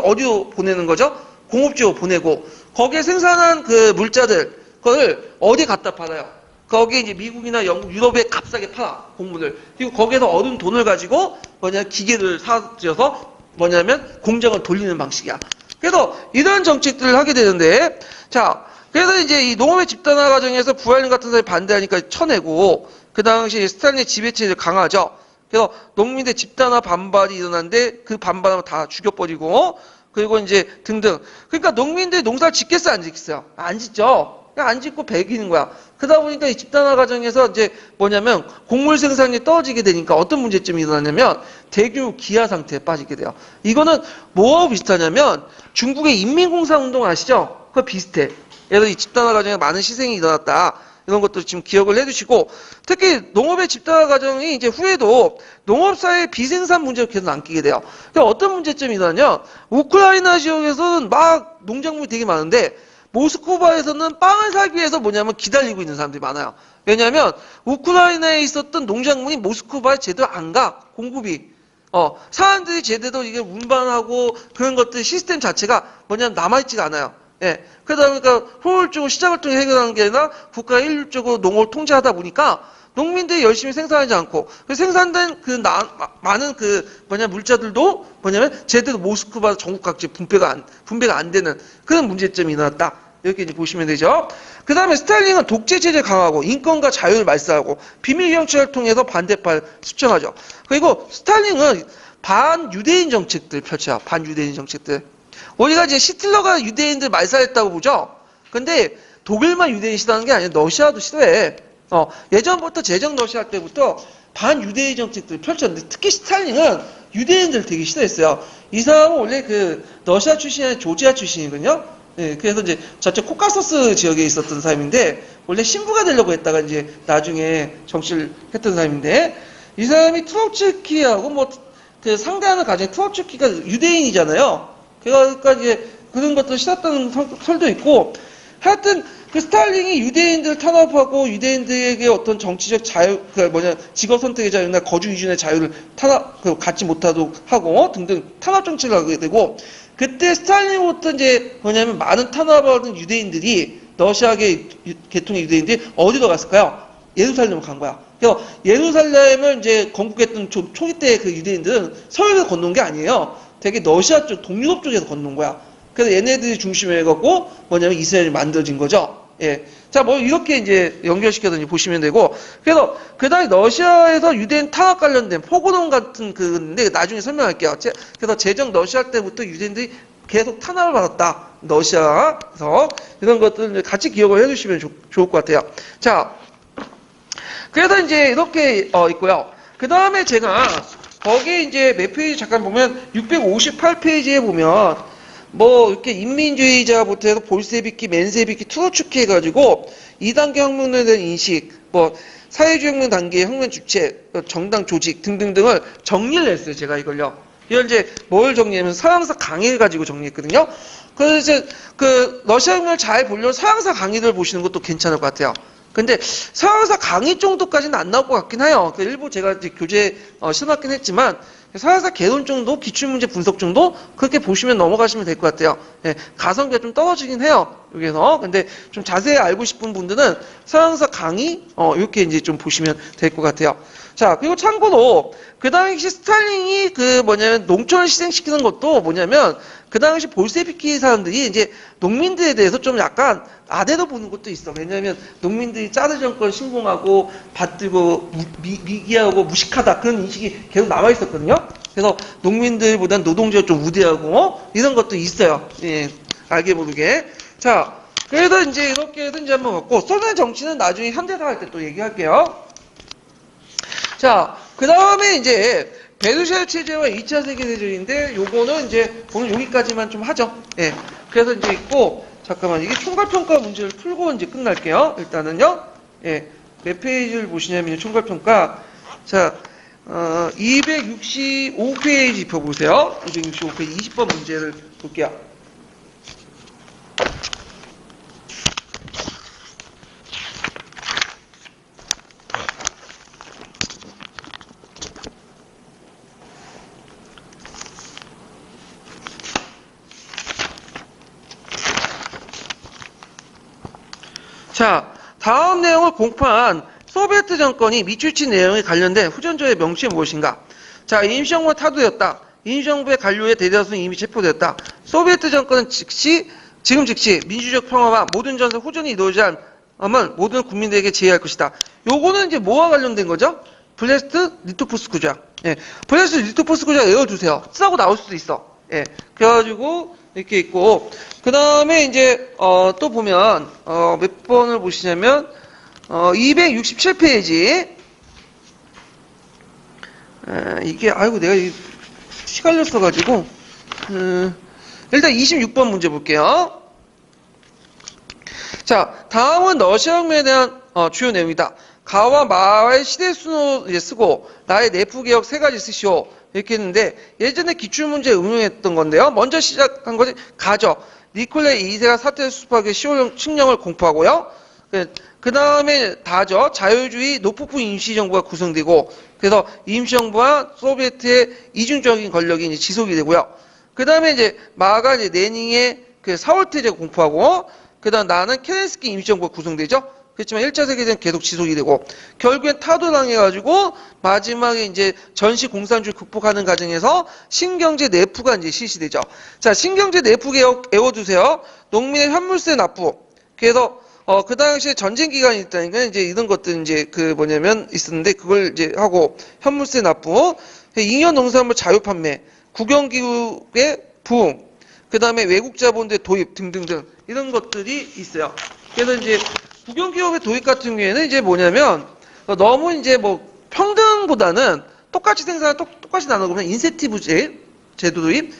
어디로 보내는 거죠? 공업지로 보내고 거기에 생산한 그 물자들 그걸 어디 갖다 팔아요? 거기에 이제 미국이나 영국, 유럽에 값싸게 팔아 공물을. 그리고 거기에서 얻은 돈을 가지고 기계를 사들여서 공장을 돌리는 방식이야. 그래서 이런 정책들을 하게 되는데 자. 그래서 이제 이 농업의 집단화 과정에서 부활린 같은 사람이 반대하니까 쳐내고 그 당시 스탈린의 지배체제를 강화하죠. 그래서 농민들 집단화 반발이 일어났는데 그 반발하면 다 죽여버리고 그리고 이제 등등. 그러니까 농민들이 농사를 짓겠어요, 안 짓겠어요? 안 짓죠. 그냥 안 짓고 배기는 거야. 그러다 보니까 이 집단화 과정에서 이제 곡물 생산이 떨어지게 되니까 어떤 문제점이 일어나냐면 대규모 기아 상태에 빠지게 돼요. 이거는 뭐하고 비슷하냐면 중국의 인민공사운동 아시죠? 그거 비슷해. 예를 들어 이 집단화 과정에 많은 희생이 일어났다. 이런 것도 지금 기억을 해두시고 특히 농업의 집단화 과정이 이제 후에도 농업사의 비생산 문제가 계속 남기게 돼요. 그러니까 어떤 문제점이 일어나냐? 우크라이나 지역에서는 막 농작물이 되게 많은데 모스크바에서는 빵을 사기 위해서 기다리고 있는 사람들이 많아요. 왜냐하면 우크라이나에 있었던 농작물이 모스크바에 제대로 안 가. 공급이. 사람들이 제대로 이게 운반하고 그런 것들 시스템 자체가 남아있지가 않아요. 예. 그러다 보니까 효율적으로 시장을 통해 해결하는 게 아니라 국가가 일률적으로 농업을 통제하다 보니까 농민들이 열심히 생산하지 않고 그 생산된 많은 물자들도 제대로 모스크바 전국 각지 분배가 안 되는 그런 문제점이 일어났다. 이렇게 이제 보시면 되죠. 그 다음에 스탈린은 독재체제 강화하고 인권과 자유를 말살하고 비밀 경찰을 통해서 반대파를 수청하죠. 그리고 스탈린은 반유대인 정책들 펼쳐요. 반유대인 정책들. 우리가 이제 히틀러가 유대인들 말살했다고 보죠. 근데 독일만 유대인 싫어하는 게 아니라 러시아도 싫어해. 예전부터 제정 러시아 때부터 반유대인 정책들을 펼쳤는데 특히 스탈린은 유대인들 되게 싫어했어요. 이 사람은 원래 러시아 출신이 아니라 조지아 출신이거든요. 예, 그래서 이제 저쪽 코카소스 지역에 있었던 사람인데 원래 신부가 되려고 했다가 이제 나중에 정치를 했던 사람인데 이 사람이 트로츠키하고 상대하는 가정 트로츠키가 유대인이잖아요. 그러니까 이제 그런 것들 싫었다는 설도 있고 하여튼 스탈린이 유대인들을 탄압하고 유대인들에게 어떤 정치적 자유, 직업 선택의 자유나 거주 이전의 자유를 갖지 못하도록 하고 등등 탄압 정치를 하게 되고 그때 스탈린부터 이제 많은 탄압받은 유대인들이 러시아계 계통의 유대인들이 어디로 갔을까요? 예루살렘으로 간 거야. 그래서 예루살렘을 이제 건국했던 초기 때 그 유대인들은 서유를 건너온 게 아니에요. 되게 러시아 쪽, 동유럽 쪽에서 건너온 거야. 그래서 얘네들이 중심을 해갖고 이스라엘이 만들어진 거죠. 예. 자, 이렇게 이제 연결시켜서 보시면 되고. 그래서 그 다음에 러시아에서 유대인 탄압 관련된 포고론 같은 근데 나중에 설명할게요. 그래서 제정 러시아 때부터 유대인들이 계속 탄압을 받았다. 러시아에서. 이런 것들을 같이 기억을 해주시면 좋을 것 같아요. 자. 그래서 이제 이렇게 있고요. 그 다음에 제가 거기 이제 몇 페이지 잠깐 보면 658페이지에 보면 이렇게 인민주의자부터 해서 볼세비키, 맨세비키, 트로츠키 해가지고 2단계 혁명에 대한 인식, 사회주의 혁명 단계의 혁명 주체, 정당 조직 등등등을 정리를 했어요. 제가 이걸요. 이걸 이제 뭘 정리하면 서양사 강의를 가지고 정리했거든요. 그래서 러시아 혁명을 잘 보려면 서양사 강의를 보시는 것도 괜찮을 것 같아요. 근데 서양사 강의 정도까지는 안 나올 것 같긴 해요. 그 일부 제가 이제 교재 실어놨긴 했지만 서양사 개론 정도, 기출문제 분석 정도 그렇게 보시면 넘어가시면 될 것 같아요. 예, 가성비가 좀 떨어지긴 해요. 여기서. 근데 좀 자세히 알고 싶은 분들은 서양사 강의 이렇게 이제 좀 보시면 될 것 같아요. 자, 그리고 참고로 그 당시 스탈린이 그 뭐냐면 농촌을 희생시키는 것도 뭐냐면 그 당시 볼세비키 사람들이 이제 농민들에 대해서 좀 약간 아대로 보는 것도 있어. 왜냐면 농민들이 짜르 정권 신봉하고 받들고 미기하고 무식하다 그런 인식이 계속 남아 있었거든요. 그래서 농민들보단 노동자가 좀 우대하고 이런 것도 있어요. 예, 알게 모르게. 자, 그래서 이제 이렇게 해서 이제 한번 봤고 소련 정치는 나중에 현대사 할 때 또 얘기할게요. 자, 그 다음에 이제 베르사유 체제와 2차 세계대전인데 요거는 이제 오늘 여기까지만 좀 하죠. 예. 그래서 이제 있고 잠깐만 이게 총괄평가 문제를 풀고 이제 끝날게요. 일단은요. 예. 몇 페이지를 보시냐면 총괄평가. 자, 265페이지 펴보세요. 265페이지 20번 문제를 볼게요. 자, 다음 내용을 공포한 소비에트 정권이 미추치 내용에 관련된 후전조의 명칭이 무엇인가? 자, 임시정부가 타도였다. 임시정부의 관료의 대다수는 이미 체포되었다. 소비에트 정권은 지금 즉시 민주적 평화와 모든 전선 후전이 이루어지지 않으면 모든 국민들에게 제의할 것이다. 요거는 이제 뭐와 관련된 거죠? 블레스트 리토포스 구조야. 예. 블레스트 리토포스 구조 외워두세요. 쓰라고 나올 수도 있어. 예. 그래가지고, 이렇게 있고, 그 다음에 이제, 또 보면, 몇 번을 보시냐면, 267페이지. 이게, 아이고, 내가 시갈렸어가지고, 일단 26번 문제 볼게요. 자, 다음은 러시아혁명에 대한 주요 내용이다. 가와 마의 시대 순으로 이제 쓰고, 나의 내부개혁 세 가지 쓰시오. 이렇게 했는데 예전에 기출문제에 응용했던 건데요. 먼저 시작한 것이 가죠. 니콜레 2세가 사태 수습하기 10월 칙령을 공포하고요. 그 다음에 다죠. 자유주의 노포프 임시정부가 구성되고 그래서 임시정부와 소비에트의 이중적인 권력이 이제 지속이 되고요. 그 다음에 이제 마가 이제 레닝의 그 4월태제가 공포하고 그 다음 나는 케렌스키 임시정부가 구성되죠. 그렇지만 1차 세계대전 계속 지속이 되고 결국엔 타도당해가지고 마지막에 이제 전시 공산주의 극복하는 과정에서 신경제 내푸가 이제 실시되죠. 자, 신경제 내푸 개혁 외워두세요. 농민의 현물세 납부. 그래서 그 당시에 전쟁 기간이 있다니까 이제 이런 것들 이제 그 뭐냐면 있었는데 그걸 이제 하고 현물세 납부, 잉여 농산물 자유 판매, 국영기후의 부흥, 그 다음에 외국 자본의 도입 등등등 이런 것들이 있어요. 그래서 이제 국영기업의 도입 같은 경우에는 이제 뭐냐면 너무 이제 뭐 평등보다는 똑같이 생산을 똑같이 나누고 인센티브 제도 도입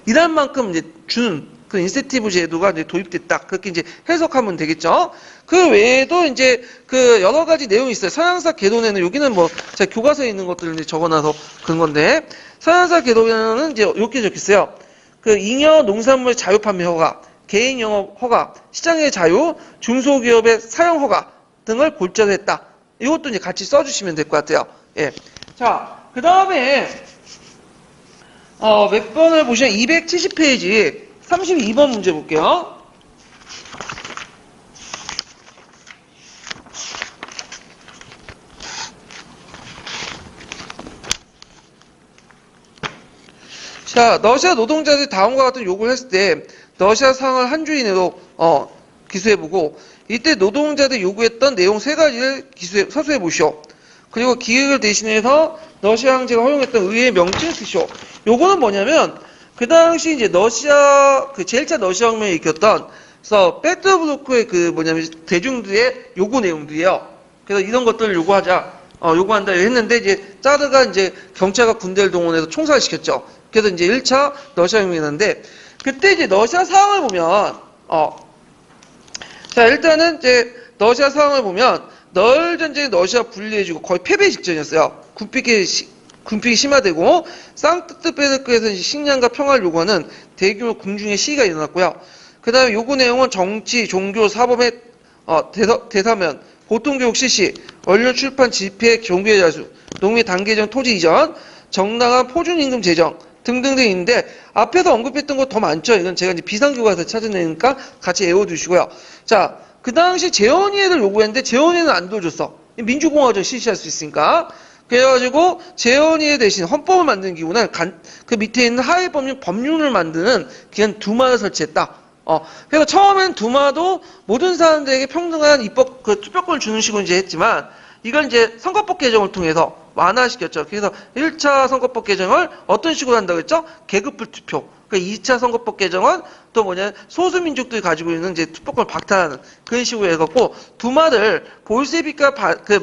일할 만큼 이제 주는 그 인센티브 제도가 이제 도입됐다 그렇게 이제 해석하면 되겠죠. 그 외에도 이제 그 여러 가지 내용이 있어요. 서양사 개론에는 여기는 뭐 제가 교과서에 있는 것들을 이제 적어놔서 그런 건데 서양사 개론에는 이제 이렇게 적혔어요. 그 잉여 농산물 자유 판매 허가, 개인 영업 허가, 시장의 자유, 중소기업의 사용 허가 등을 골자로 했다. 이것도 이제 같이 써주시면 될 것 같아요. 예. 자, 그 다음에, 몇 번을 보시면 270페이지 32번 문제 볼게요. 자, 러시아 노동자들이 다음과 같은 요구를 했을 때 러시아 상을 한 주 이내로 기수해보고 이때 노동자들이 요구했던 내용 세 가지를 서술해보시오. 그리고 기획을 대신해서 러시아 황제가 허용했던 의회의 명칭을 쓰시오. 요거는 뭐냐면 그 당시 이제 러시아 그 제1차 러시아 혁명이 일으켰던 그래서 페트로브루크의 그 뭐냐면 대중들의 요구 내용들이에요. 그래서 이런 것들을 요구한다 했는데 이제 짜르가 이제 경찰과 군대를 동원해서 총살시켰죠. 그래서 이제 1차 러시아 혁명이 났는데 그때 이제 러시아 상황을 보면 자 일단은 이제 러시아 상황을 보면 널 전쟁이 러시아 분리해주고 거의 패배 직전이었어요. 군픽이 심화되고 상트페테르부르크에서 식량과 평화를 요구하는 대규모 군중의 시위가 일어났고요. 그 다음에 요구 내용은 정치, 종교, 사법의 대사면, 보통교육 실시, 원료 출판 집회 경비의 자수, 농민 단계전 토지 이전, 정당한 표준임금 제정 등등등인데 앞에서 언급했던 거 더 많죠. 이건 제가 이제 비상교과에서 찾아내니까 같이 외워두시고요. 자, 그 당시 재원이해를 요구했는데 재원이해는 안 도와줬어. 민주공화정 실시할 수 있으니까. 그래가지고 재원이해 대신 헌법을 만드는 기구는 그 밑에 있는 하위 법률을 만드는 기관 두마를 설치했다. 그래서 처음엔 두마도 모든 사람들에게 평등한 입법, 투표권을 주는 식으로 이제 했지만, 이걸 이제 선거법 개정을 통해서 완화시켰죠. 그래서 1차 선거법 개정을 어떤 식으로 한다고 했죠? 계급별 투표. 그 2차 선거법 개정은 또 뭐냐, 소수민족들이 가지고 있는 이제 투표권을 박탈하는 그런 식으로 해갖고, 두마를 볼세비크와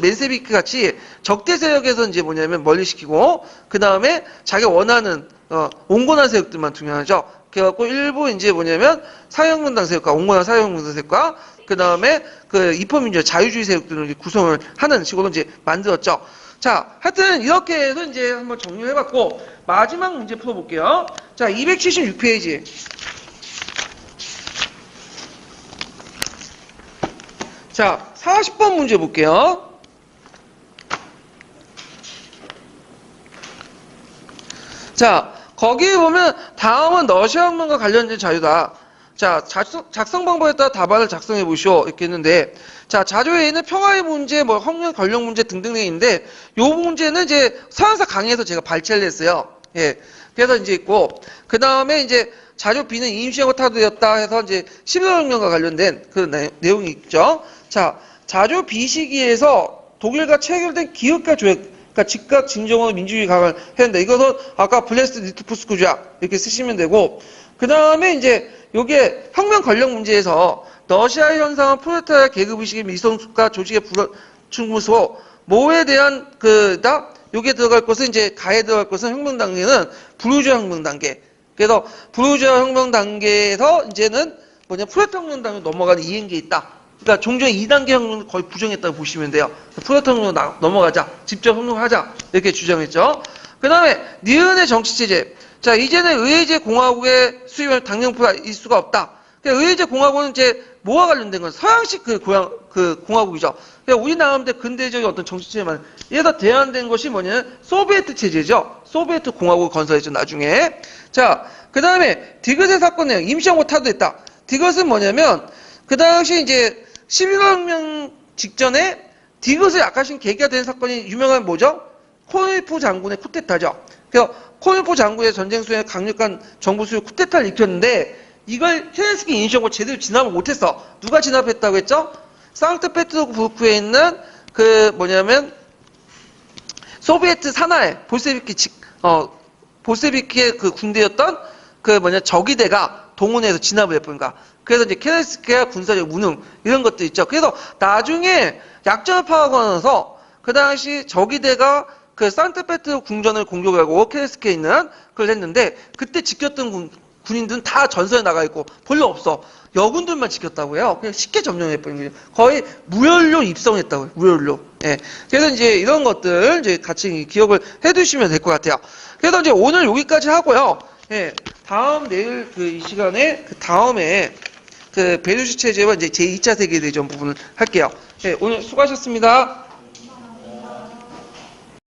맨세비크 같이 적대 세력에서 이제 뭐냐면 멀리시키고, 그 다음에 자기가 원하는, 온건한 세력들만 중요하죠. 그래갖고 일부 이제 뭐냐면 사회혁명당 세력과 온건한 사회혁명당 세력과 그 다음에 그 입헌민주주의 자유주의 세력들을 구성을 하는 식으로 이제 만들었죠. 자, 하여튼 이렇게 해서 이제 한번 정리를 해봤고 마지막 문제 풀어볼게요. 자, 276페이지. 자, 40번 문제 볼게요. 자, 거기에 보면 다음은 러시아혁명과 관련된 자유다. 자, 작성 방법에 따라 답안을 작성해 보시오. 이렇게 했는데, 자, 자료에는 평화의 문제, 뭐, 혁명 권력 문제 등등이 있는데, 요 문제는 이제 서양사 강의에서 제가 발췌를 했어요. 예. 그래서 이제 있고, 그 다음에 이제 자료 B는 임시혁을 타도되었다 해서 이제 11월혁명과 관련된 그 내용이 있죠. 자, 자료 B 시기에서 독일과 체결된 기업가 조약, 그러니까 즉각 진정으로 민주주의 강화를 했는데 이것은 아까 블레스트 리트푸스크 조약 이렇게 쓰시면 되고 그 다음에 이제 요게 혁명 권력 문제에서 러시아의 현상은 프롤레타리아 계급의식의 미성숙과 조직의 불충분소 뭐에 대한 요게 들어갈 것은 이제 가에 들어갈 것은 혁명 단계는 부르주아 혁명 단계. 그래서 부르주아 혁명 단계에서 이제는 뭐냐 프롤레타리아 혁명 단계로 넘어가는 이행기에 있다. 그러니까 종전의 2단계 혁명을 거의 부정했다고 보시면 돼요. 프롤레타리아 혁명으로 넘어가자. 직접 혁명하자. 이렇게 주장했죠. 그 다음에 니은의 정치체제. 자, 이제는 의회제 공화국의 수입을 당연포할 수가 없다. 그러니까 의회제 공화국은 이제 뭐와 관련된 건 서양식 공화국이죠. 그러니까 우리나라인데 근대적인 어떤 정치체제만 얘가 대안된 것이 뭐냐면 소비에트 체제죠. 소비에트 공화국을 건설했죠, 나중에. 자, 그 다음에 디귿의 사건 내용, 임시정부 타도했다. 디귿은 뭐냐면 그 당시 이제 11월혁명 직전에 디귿을 약하신 계기가 된 사건이 유명한 뭐죠? 코넬프 장군의 쿠데타죠. 그래서 코넬프 장군의 전쟁 수행에 강력한 정부 수요 쿠데타를 일으켰는데 이걸 케렌스키 인식하고 제대로 진압을 못했어. 누가 진압했다고 했죠? 상트페테르부르크에 있는 소비에트 산하의 볼세비키의 그 군대였던 적이대가 동원해서 진압을 해버린가. 그래서 이제 케렌스키가 군사적 무능 이런 것도 있죠. 그래서 나중에 약점을 파악하고 나서 그 당시 적이대가 그 산트페테르 궁전을 공격하고 케렌스키에 있는 그걸 했는데 그때 지켰던 군인들은 다 전선에 나가 있고 별로 없어. 여군들만 지켰다고 해요. 그냥 쉽게 점령해버린 거죠. 거의 무연료 입성했다고요. 무연료. 예. 그래서 이제 이런 것들 이제 같이 기억을 해두시면 될 것 같아요. 그래서 이제 오늘 여기까지 하고요. 예. 내일 이 시간에 다음에 베르누시 체제와 이제 제2차 세계대전 부분을 할게요. 예. 오늘 수고하셨습니다.